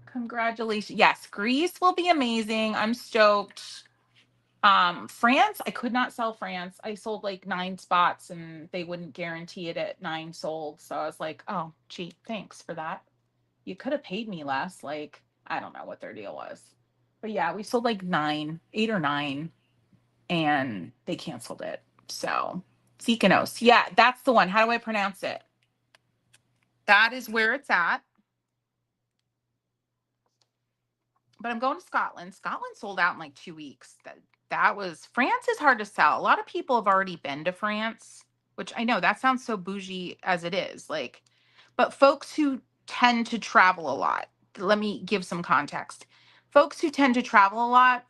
Congratulations. Yes, Greece will be amazing. I'm stoked. France, I could not sell France. I sold like 9 spots and they wouldn't guarantee it at 9 sold. So I was like, oh, gee, thanks for that. You could have paid me less. Like, I don't know what their deal was. But yeah, we sold like 8 or 9, and they canceled it. So, Mykonos. Yeah, that's the one. How do I pronounce it? That is where it's at. But I'm going to Scotland. Scotland sold out in like 2 weeks. That was, France is hard to sell. A lot of people have already been to France, which I know that sounds so bougie as it is. Like, but folks who tend to travel a lot, let me give some context. Folks who tend to travel a lot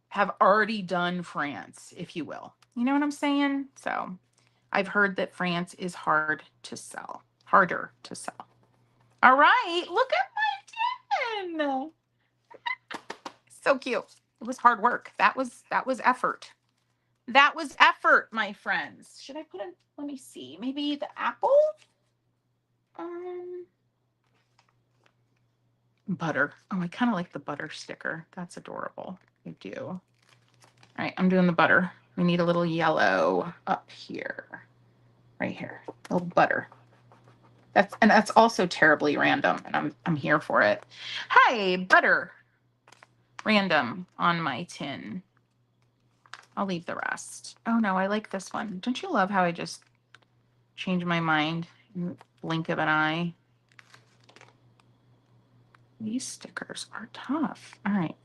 have already done France, if you will. You know what I'm saying? So I've heard that France is harder to sell. All right, look at my tin. So cute. It was hard work. That was effort. That was effort, my friends. Should I put in, let me see, maybe the apple? Butter. Oh, I kind of like the butter sticker. That's adorable. I do. All right, I'm doing the butter. We need a little yellow up here. Right here. A little butter. That's also terribly random, and I'm here for it. Hey, butter. Random on my tin. I'll leave the rest. Oh no, I like this one. Don't you love how I just change my mind in the blink of an eye? These stickers are tough. All right.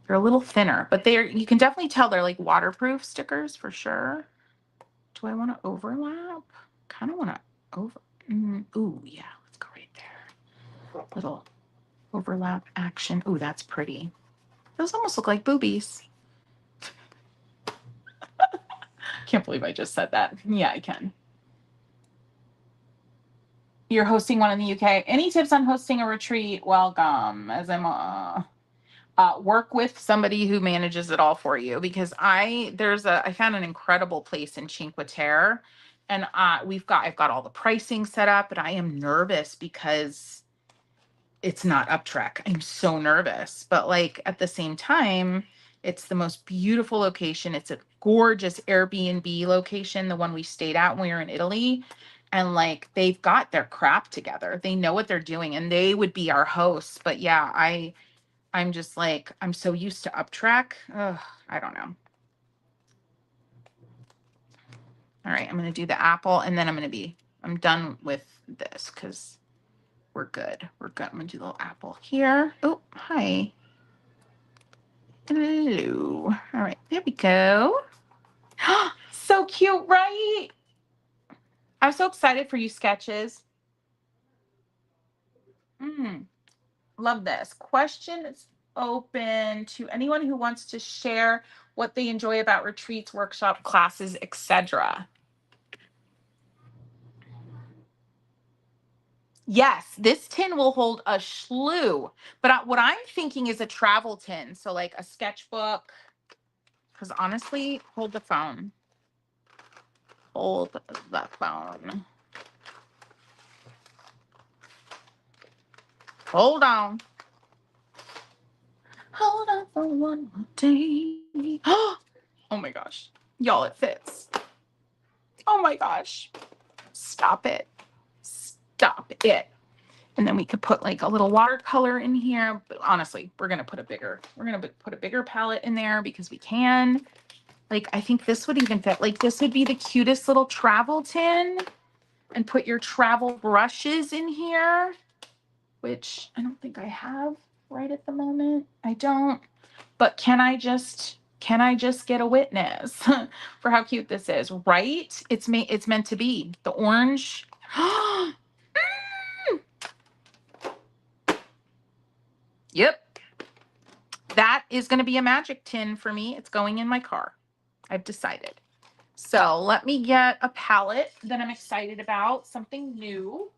They're a little thinner, but you can definitely tell they're like waterproof stickers for sure. Do I want to overlap? Kind of want to ooh, yeah, let's go right there. Little overlap action. Ooh, that's pretty. Those almost look like boobies. Can't believe I just said that. Yeah, I can. You're hosting one in the UK. Any tips on hosting a retreat? Welcome. As I'm work with somebody who manages it all for you, because I found an incredible place in Cinque Terre, and I've got all the pricing set up, but I am nervous because it's not up Trek. I'm so nervous, but like at the same time, it's the most beautiful location. It's a gorgeous Airbnb location, the one we stayed at when we were in Italy. And like they've got their crap together. They know what they're doing, and they would be our hosts. But yeah, I'm just like, I'm so used to UpTrack. Ugh, I don't know. All right, I'm going to do the apple, and then I'm done with this because we're good. We're good. I'm going to do the little apple here. Oh, hi. Hello. All right, there we go. So cute, right? I'm so excited for you, Sketches. Love this. Questions open to anyone who wants to share what they enjoy about retreats, workshop, classes, etc. Yes, this tin will hold a slew, but what I'm thinking is a travel tin. So like a sketchbook, because honestly, hold the phone. Hold the phone. Hold on. Hold on for one more day. Oh my gosh. Y'all, it fits. Oh my gosh. Stop it. Stop it. And then we could put like a little watercolor in here. But honestly, we're going to put a bigger palette in there because we can. Like, I think this would even fit. Like, this would be the cutest little travel tin. And put your travel brushes in here, which I don't think I have right at the moment. I don't, but can I just get a witness for how cute this is, right? It's meant to be. The orange. Yep. That is going to be a magic tin for me. It's going in my car. I've decided. So let me get a palette that I'm excited about, something new.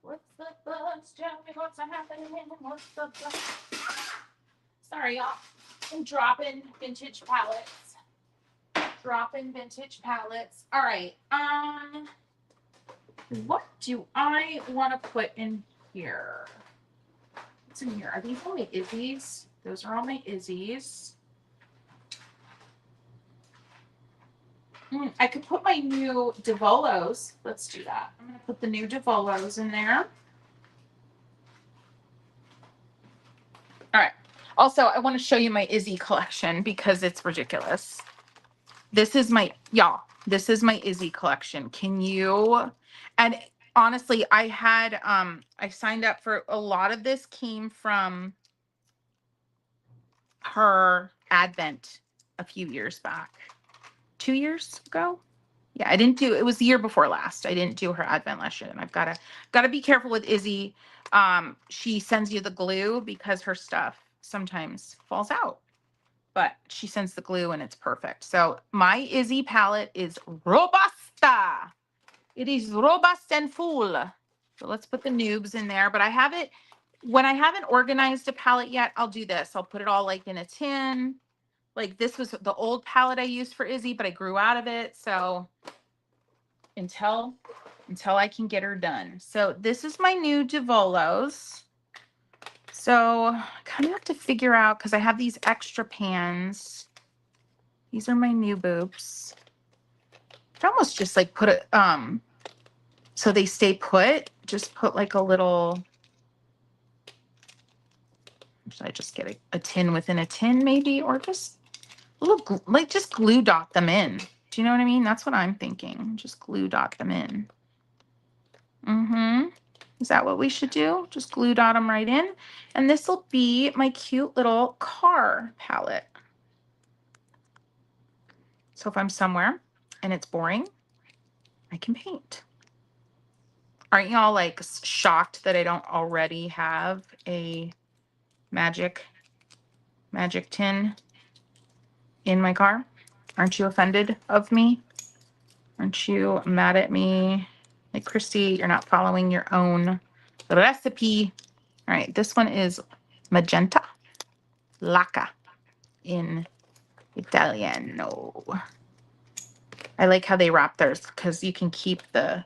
What's the buzz? Tell me what's happening. What's the buzz? Sorry, y'all. I'm dropping vintage palettes. All right. What do I want to put in here? What's in here? Are these all my Izzy's? Those are all my Izzy's. I could put my new Devolos. Let's do that. I'm going to put the new Devolos in there. All right. Also, I want to show you my Izzy collection because it's ridiculous. This is my, y'all, this is my Izzy collection. Can you, and honestly, I had, I signed up for a lot of this came from her Advent a few years back. 2 years ago? Yeah, I didn't do, it was the year before last. I didn't do her Advent last year, and I've gotta be careful with Izzy. She sends you the glue because her stuff sometimes falls out, but she sends the glue and it's perfect. So my Izzy palette is Robusta. It is robust and full. So let's put the noobs in there, but I have it, when I haven't organized a palette yet, I'll do this. I'll put it all like in a tin. Like this was the old palette I used for Izzy, but I grew out of it. So until I can get her done. So this is my new Devolos. So I kind of have to figure out, because I have these extra pans. These are my new boobs. I almost just like put it, so they stay put. Just put like a little, should I just get a tin within a tin maybe? Or just a little, like just glue dot them in. Do you know what I mean? That's what I'm thinking. Just glue dot them in. Is that what we should do? Just glue dot them right in. And this will be my cute little car palette. So if I'm somewhere and it's boring, I can paint. Aren't y'all like shocked that I don't already have a magic tin in my car? Aren't you offended of me? Aren't you mad at me? Like, Christy, you're not following your own recipe. All right, this one is magenta lacca in Italiano. I like how they wrap theirs because you can keep the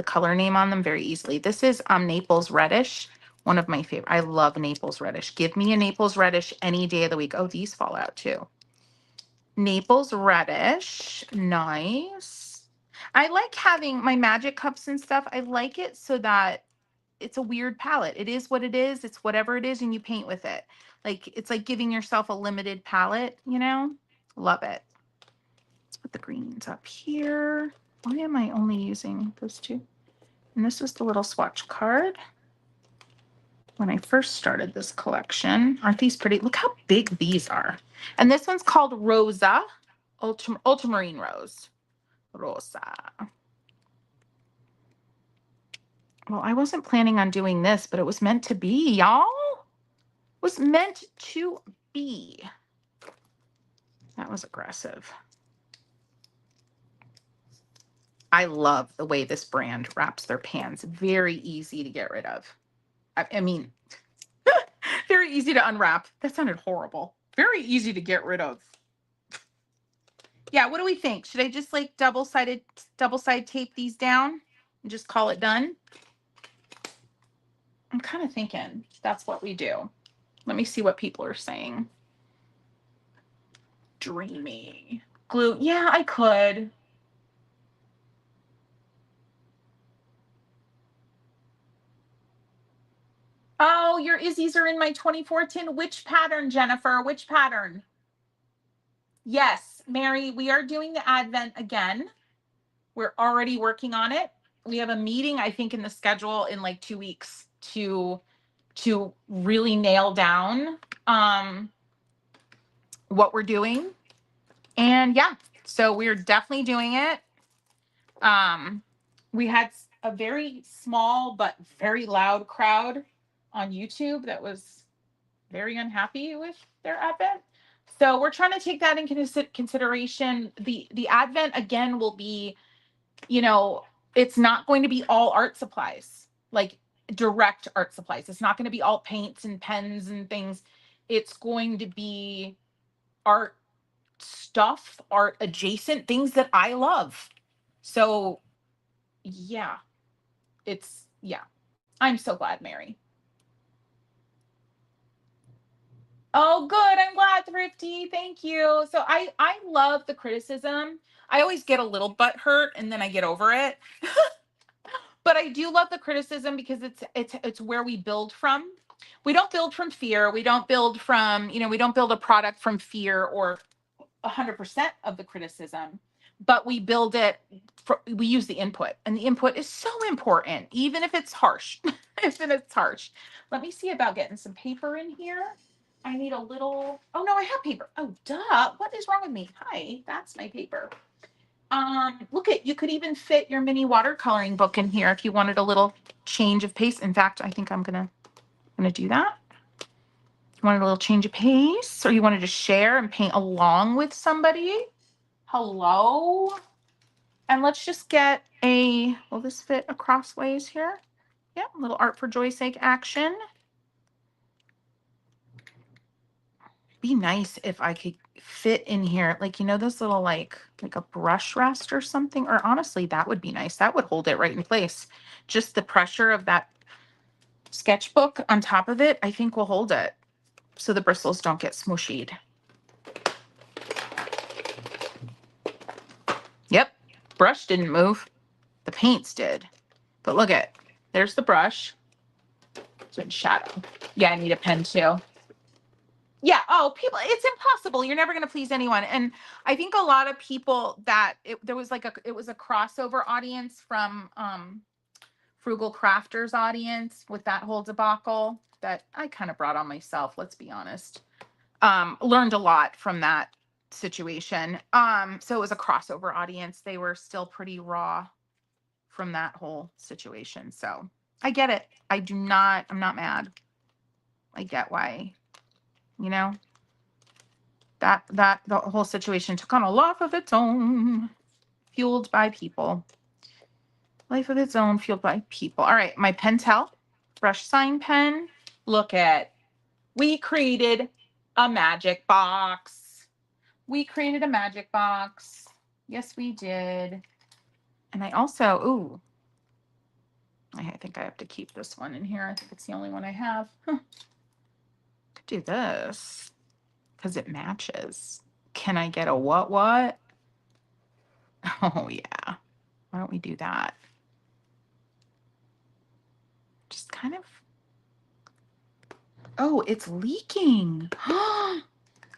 color name on them very easily. This is Naples Reddish, one of my favorite. I love Naples Reddish. Give me a Naples Reddish any day of the week. Oh, these fall out too. Naples Reddish, nice. I like having my magic cups and stuff. I like it so that it's a weird palette. It is what it is. It's whatever it is, and you paint with it. Like, it's like giving yourself a limited palette, you know? Love it. Let's put the greens up here. Why am I only using those two? And this is the little swatch card. When I first started this collection, aren't these pretty? Look how big these are. And this one's called Rosa, Ultramarine Rose. Rosa. Well, I wasn't planning on doing this, but it was meant to be, y'all. It was meant to be. That was aggressive. I love the way this brand wraps their pans. Very easy to get rid of. I mean, very easy to unwrap. That sounded horrible. Very easy to get rid of. Yeah, what do we think? Should I just like double-side tape these down and just call it done? I'm kind of thinking that's what we do. Let me see what people are saying. Dreamy. Glue. Yeah, I could. Oh, your Izzy's are in my 24 tin. Which pattern, Jennifer? Which pattern? Yes, Mary, we are doing the Advent again. We're already working on it. We have a meeting, I think, in the schedule in like 2 weeks to to really nail down what we're doing. And yeah, so we're definitely doing it. We had a very small but very loud crowd on YouTube that was very unhappy with their Advent. So we're trying to take that into consideration. The Advent again will be, you know, it's not going to be all art supplies, like direct art supplies. It's not going to be all paints and pens and things. It's going to be art stuff, art adjacent things that I love. So yeah, yeah. I'm so glad, Mary. Oh, good. I'm glad, Thrifty. Thank you. So I love the criticism. I always get a little butt hurt and then I get over it. But I do love the criticism because it's where we build from. We don't build from fear. We don't build from, we don't build a product from fear or 100% of the criticism, but we build it, we use the input, and the input is so important, even if it's harsh. Even if it's harsh. Let me see about getting some paper in here. I need a little, oh no, I have paper. Oh, duh. What is wrong with me? Hi, that's my paper. Look at, you could even fit your mini watercoloring book in here if you wanted a little change of pace. In fact, I think I'm gonna do that. You wanted a little change of pace, or you wanted to share and paint along with somebody? Hello? And let's just get a, will this fit across ways here? Yeah, a little art for joy's sake action. Be nice if I could fit in here, like, those little, like a brush rest or something, or honestly, that would be nice. That would hold it right in place. Just the pressure of that sketchbook on top of it, I think will hold it so the bristles don't get smooshied. Yep, brush didn't move. The paints did. But look at, there's the brush. It's in shadow. Yeah, I need a pen too. Yeah. Oh, people, it's impossible. You're never going to please anyone. And I think a lot of people that there was it was a crossover audience from Frugal Crafters audience with that whole debacle that I kind of brought on myself. Let's be honest. Learned a lot from that situation. So it was a crossover audience. They were still pretty raw from that whole situation. So I get it. I'm not mad. I get why, that the whole situation took on a life of its own, fueled by people. Life of its own, fueled by people. All right, my Pentel brush sign pen. Look at, we created a magic box. We created a magic box. Yes, we did. And I also, ooh, I think I have to keep this one in here. I think it's the only one I have. Huh. Could do this because it matches. Can I get a what? Oh, yeah. Why don't we do that? Just kind of. Oh, it's leaking.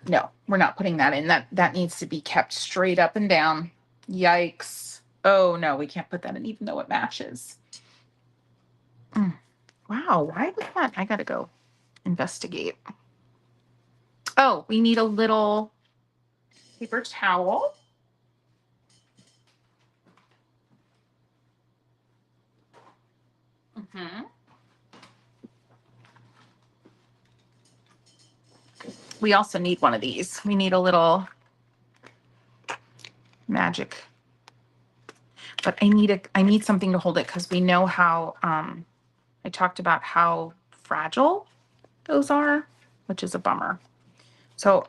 No, we're not putting that in. That needs to be kept straight up and down. Yikes. Oh, no, we can't put that in even though it matches. Wow, why was that? I got to go investigate. Oh, we need a little paper towel. We also need one of these. We need a little magic, but I need something to hold it because we know how, I talked about how fragile those are, which is a bummer. So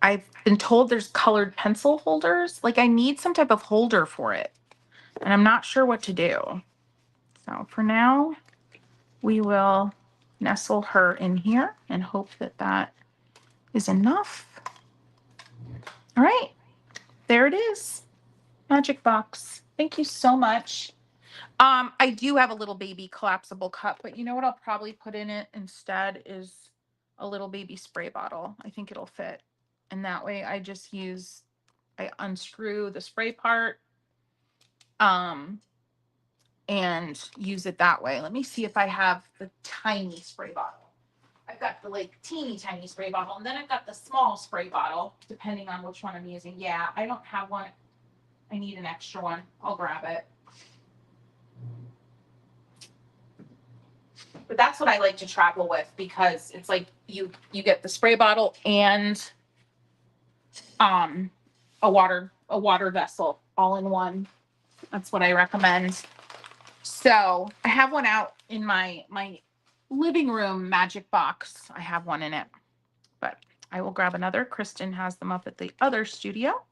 I've been told there's colored pencil holders. Like, I need some type of holder for it, and I'm not sure what to do. So for now, we will nestle her in here and hope that that is enough. All right, there it is. Magic box. Thank you so much. I do have a little baby collapsible cup, but you know what I'll probably put in it instead is a little baby spray bottle. I think it'll fit. And that way I unscrew the spray part, and use it that way. Let me see if I have the tiny spray bottle. I've got the like teeny tiny spray bottle, and then I've got the small spray bottle, depending on which one I'm using. Yeah, I don't have one. I need an extra one. I'll grab it. But that's what I like to travel with, because it's like you get the spray bottle and a water vessel all in one. That's what I recommend. So I have one out in my living room magic box. I have one in it, but I will grab another. Kristen has them up at the other studio.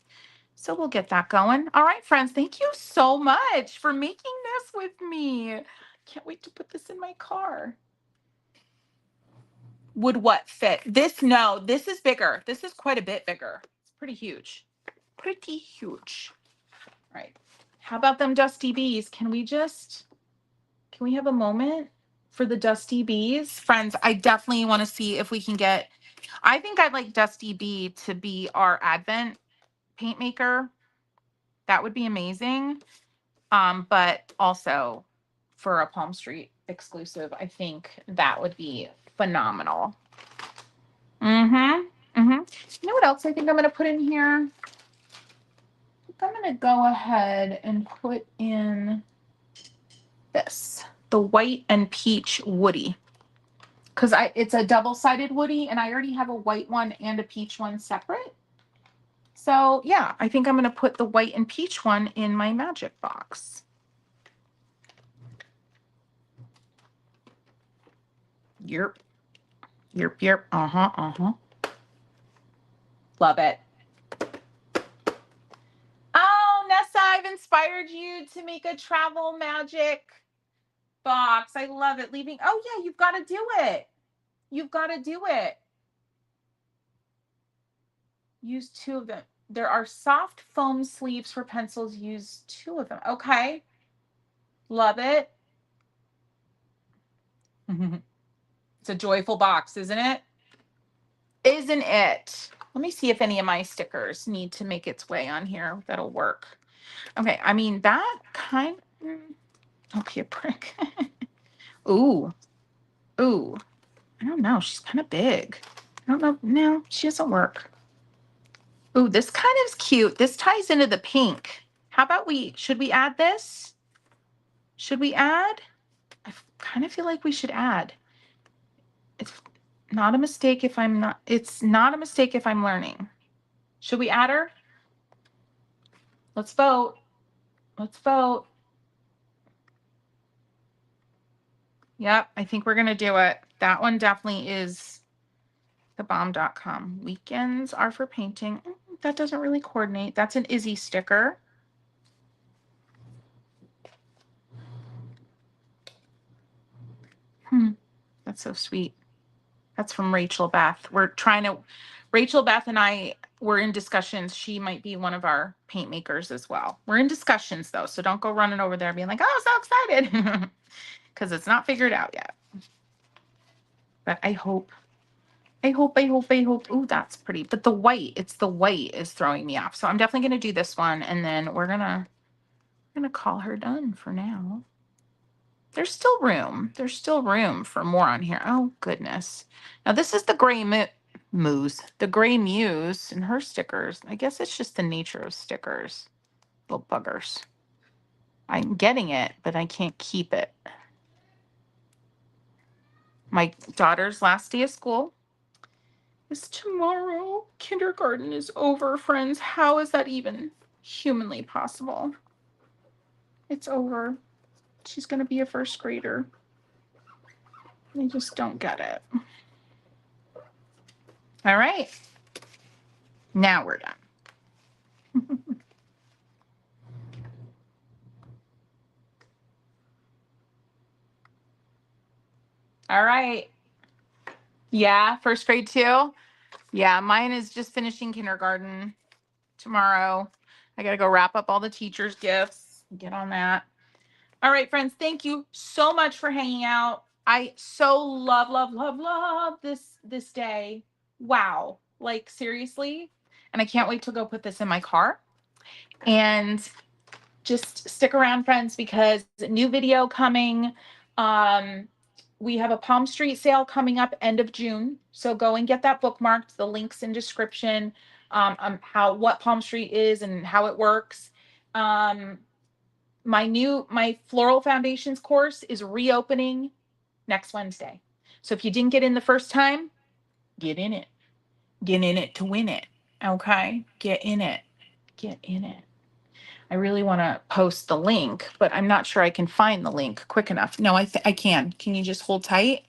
So we'll get that going. All right, friends, thank you so much for making this with me. Can't wait to put this in my car. Would what fit? This, no, this is bigger. This is quite a bit bigger. It's pretty huge. Pretty huge. All right. How about them dusty bees? Can we have a moment for the dusty bees? Friends, I definitely want to see if we can get, I think I'd like Dusty Bee to be our Advent paint maker. That would be amazing. But also for a Palmstreet exclusive, I think that would be phenomenal. You know what else I think I'm going to put in here? I think I'm going to go ahead and put in this, the white and peach woody, because it's a double-sided woody, and I already have a white one and a peach one separate. So yeah, I think I'm going to put the white and peach one in my magic box. Yerp. Yerp, yerp. Love it. Oh, Nessa, I've inspired you to make a travel magic box. I love it. Oh yeah, you've got to do it. You've got to do it. Use 2 of them. There are soft foam sleeves for pencils. Use 2 of them. Okay. Love it. It's a joyful box, isn't it? Isn't it? Let me see if any of my stickers need to make its way on here. That'll work. Okay. I mean, that kind of, don't be a prick. Ooh. Ooh. I don't know. She's kind of big. I don't know. No, she doesn't work. Ooh, this kind of is cute. This ties into the pink. How about should we add this? Should we add? I kind of feel like we should add. It's not a mistake if I'm not, it's not a mistake if I'm learning. Should we add her? Let's vote. Let's vote. Yep, I think we're going to do it. That one definitely is thebomb.com. Weekends are for painting. That doesn't really coordinate. That's an Izzy sticker. That's so sweet. That's from Rachel Beth. Rachel Beth and I were in discussions. She might be one of our paint makers as well. We're in discussions though, so don't go running over there being like, oh, so excited, because it's not figured out yet. But I hope. Ooh, that's pretty. But the white is throwing me off. So I'm definitely going to do this one, and then we're gonna call her done for now. There's still room. There's still room for more on here. Oh, goodness. Now, this is the Gray Muse. The Gray Muse and her stickers. I guess it's just the nature of stickers. Little buggers. I'm getting it, but I can't keep it. My daughter's last day of school is tomorrow. Kindergarten is over, friends. How is that even humanly possible? It's over. She's going to be a first grader. I just don't get it. All right. Now we're done. All right. Yeah, first grade too. Yeah, mine is just finishing kindergarten tomorrow. I got to go wrap up all the teachers' gifts. Get on that. All right, friends, thank you so much for hanging out. I so love this day. Wow. Like, seriously. And I can't wait to go put this in my car. And just stick around, friends, because new video coming. we have a Palmstreet sale coming up end of June. So go and get that bookmarked. The link's in description, what Palmstreet is and how it works. My floral foundations course is reopening next Wednesday. So if you didn't get in the first time, get in it. Get in it to win it. Okay? Get in it. Get in it. I really want to post the link, but I'm not sure I can find the link quick enough. No, I can. Can you just hold tight?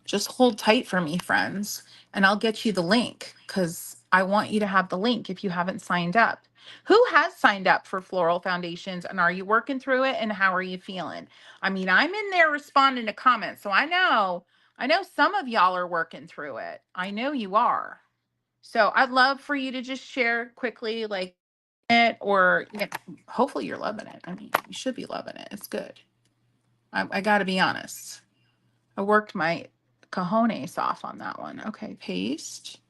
Just hold tight for me, friends, and I'll get you the link because I want you to have the link if you haven't signed up. Who has signed up for Floral Foundations, and are you working through it, and how are you feeling? I mean, I'm in there responding to comments, so I know some of y'all are working through it. I know you are. So I'd love for you to just share quickly, like it, or hopefully you're loving it. I mean, you should be loving it. It's good. I got to be honest. I worked my cojones off on that one. Okay, paste.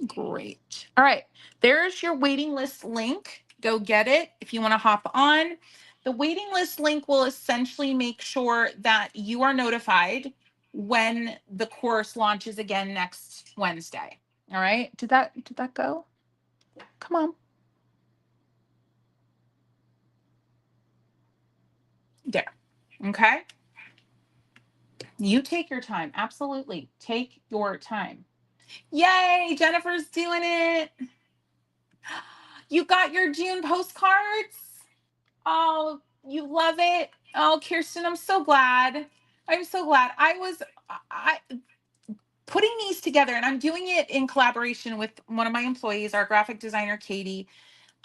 Great. All right, there's your waiting list link. Go get it if you want to hop on. The waiting list link will essentially make sure that you are notified when the course launches again next Wednesday. All right, did that go? Come on. There. Okay. You take your time. Absolutely. Take your time. Yay, Jennifer's doing it. You got your June postcards? Oh, you love it. Oh, Kirsten, I'm so glad. I'm so glad. I putting these together, and I'm doing it in collaboration with one of my employees, our graphic designer, Katie.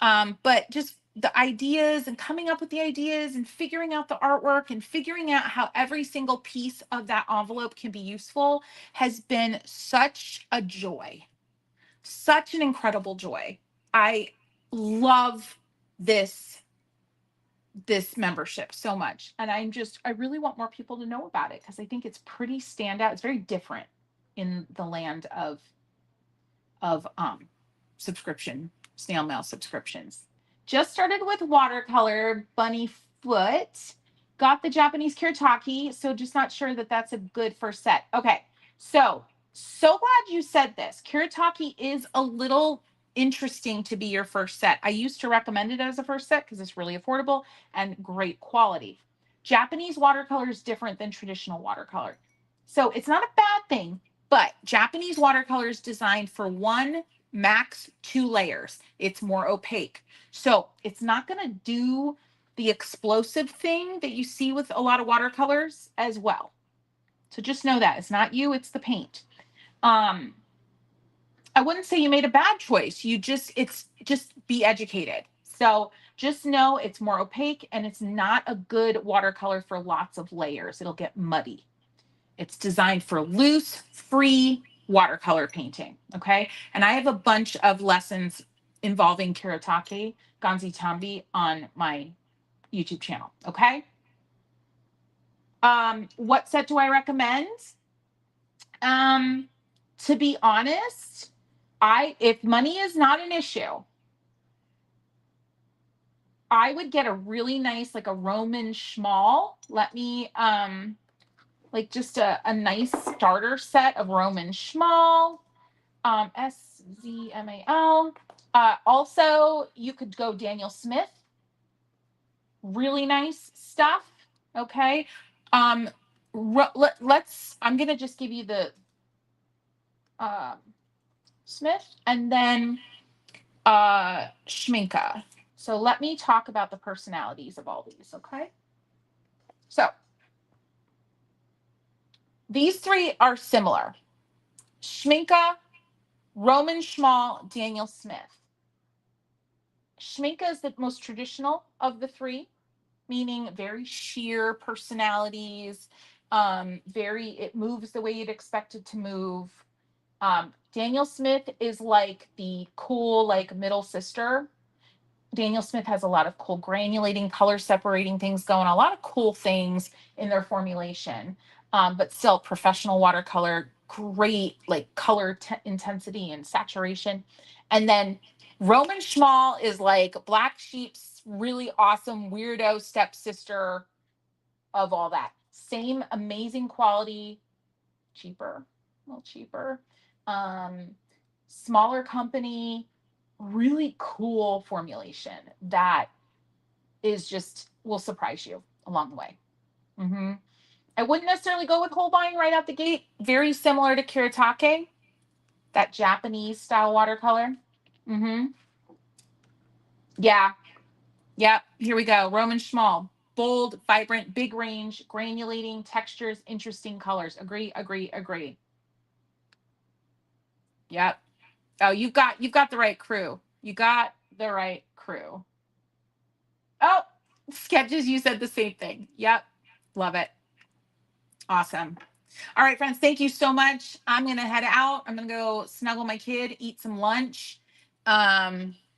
But just the ideas and coming up with the ideas and figuring out the artwork and figuring out how every single piece of that envelope can be useful has been such a joy. Such an incredible joy. I love this membership so much. And I really want more people to know about it because I think it's pretty standout. It's very different in the land of subscription, snail mail subscriptions. Just started with watercolor, bunny foot. Got the Japanese Kiritaki, so just not sure that that's a good first set. Okay, so glad you said this. Kiritaki is a little interesting to be your first set. I used to recommend it as a first set because it's really affordable and great quality. Japanese watercolor is different than traditional watercolor. So it's not a bad thing, but Japanese watercolor is designed for one, max 2 layers. It's more opaque. So it's not going to do the explosive thing that you see with a lot of watercolors as well. So just know that it's not you, it's the paint. I wouldn't say you made a bad choice. It's just be educated. So just know it's more opaque and it's not a good watercolor for lots of layers. It'll get muddy. It's designed for loose, free watercolor painting. Okay. And I have a bunch of lessons involving Kiritaki, Ganzi Tambi on my YouTube channel. Okay. What set do I recommend? To be honest, if money is not an issue, I would get a really nice, like a Roman schmal. Let me, like just a nice starter set of Roman schmal, SZMAL. Also, you could go Daniel Smith. Really nice stuff. Okay. I'm going to just give you the Smith and then Schminka. So let me talk about the personalities of all these. Okay. So these three are similar. Schminka, Roman Schmal, Daniel Smith. Schminka is the most traditional of the three, meaning very sheer personalities. It moves the way you'd expect it to move. Daniel Smith is like the cool, like middle sister. Daniel Smith has a lot of cool granulating, color separating things going, a lot of cool things in their formulation. But still professional watercolor, great like color intensity and saturation. And then Roman Schmal is like Black Sheep's really awesome weirdo stepsister of all that. Same amazing quality, cheaper, a little cheaper. Smaller company, really cool formulation that is just will surprise you along the way. Mm-hmm. I wouldn't necessarily go with Holbein right out the gate. Very similar to Kiritake, that Japanese style watercolor. Mm-hmm. Yeah. Yep. Here we go. Roman Schmal. Bold, vibrant, big range, granulating textures, interesting colors. Agree, agree, agree. Yep. Oh, you've got the right crew. You got the right crew. Oh, Sketches, you said the same thing. Yep. Love it. Awesome. All right, friends, thank you so much. I'm going to head out. I'm going to go snuggle my kid, eat some lunch.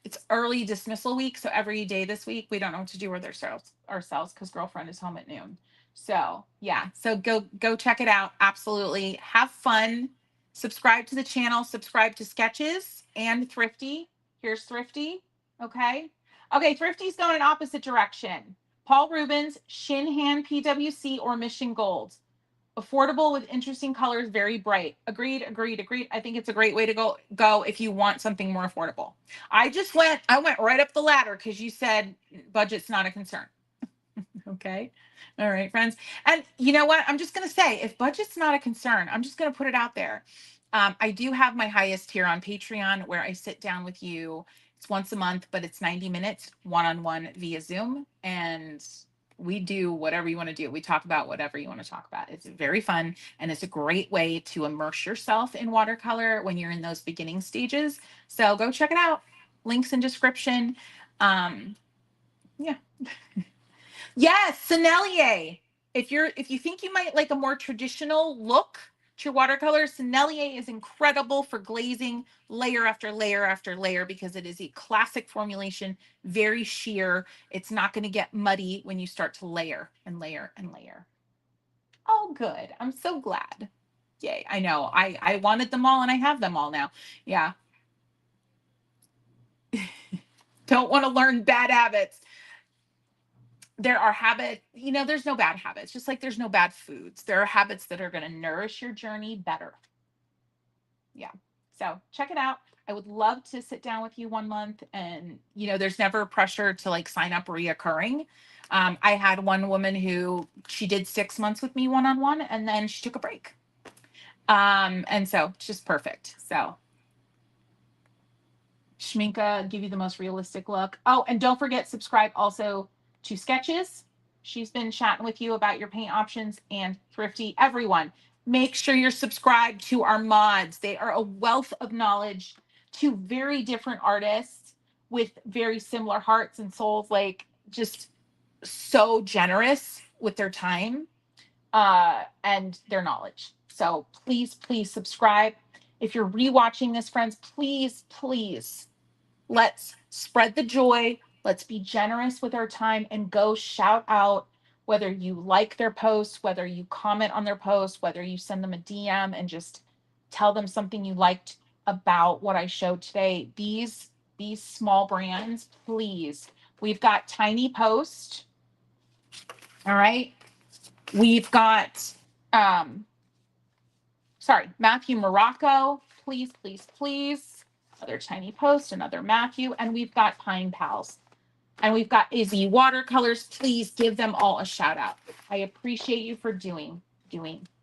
It's early dismissal week, so every day this week we don't know what to do with ourselves because girlfriend is home at noon. So yeah, so go check it out. Absolutely. Have fun. Subscribe to the channel, subscribe to Sketches and Thrifty. Here's Thrifty. Okay. Okay, Thrifty's going in opposite direction. Paul Rubens, Shin Han PWC or Mission Gold. Affordable with interesting colors, very bright. Agreed, agreed, agreed. I think it's a great way to go if you want something more affordable. I went right up the ladder because you said budget's not a concern. Okay. All right, friends. And you know what? I'm just going to say, if budget's not a concern, I'm just going to put it out there. I do have my highest tier on Patreon where I sit down with you. It's once a month, but it's 90 minutes one-on-one via Zoom. And we do whatever you want to do. We talk about whatever you want to talk about. It's very fun. And it's a great way to immerse yourself in watercolor when you're in those beginning stages. So go check it out. Links in description. Yeah. Yes, Sennelier. If you think you might like a more traditional look to your watercolor, Sennelier is incredible for glazing layer after layer after layer because it is a classic formulation, very sheer. It's not going to get muddy when you start to layer and layer and layer. Oh, good. I'm so glad. Yay. I know. I wanted them all and I have them all now. Yeah. Don't want to learn bad habits. There are habits, there's no bad habits, just like there's no bad foods. There are habits that are going to nourish your journey better. Yeah. So check it out. I would love to sit down with you one month and, there's never pressure to like sign up reoccurring. I had one woman who she did 6 months with me one-on-one and then she took a break. And so it's just perfect. So Schminka, give you the most realistic look. Oh, and don't forget, subscribe also to Sketches. She's been chatting with you about your paint options, and Thrifty. Everyone, make sure you're subscribed to our mods. They are a wealth of knowledge, to very different artists with very similar hearts and souls, like just so generous with their time and their knowledge. So please, please subscribe. If you're rewatching this, friends, please, please, let's spread the joy. Let's be generous with our time and go shout out whether you like their posts, whether you comment on their posts, whether you send them a DM and just tell them something you liked about what I showed today. These small brands, please. We've got Tiny Post. All right. We've got Matthew Morocco. Please, please, please. Another Tiny Post, another Matthew, and we've got Pine Pals. And we've got Izzy Watercolors. Please give them all a shout out. I appreciate you for doing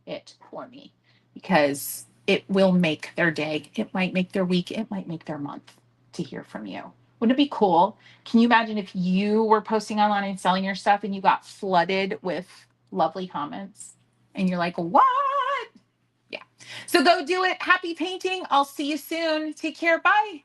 it for me because it will make their day. It might make their week. It might make their month to hear from you. Wouldn't it be cool? Can you imagine if you were posting online and selling your stuff and you got flooded with lovely comments and you're like, what? Yeah. So go do it. Happy painting. I'll see you soon. Take care. Bye.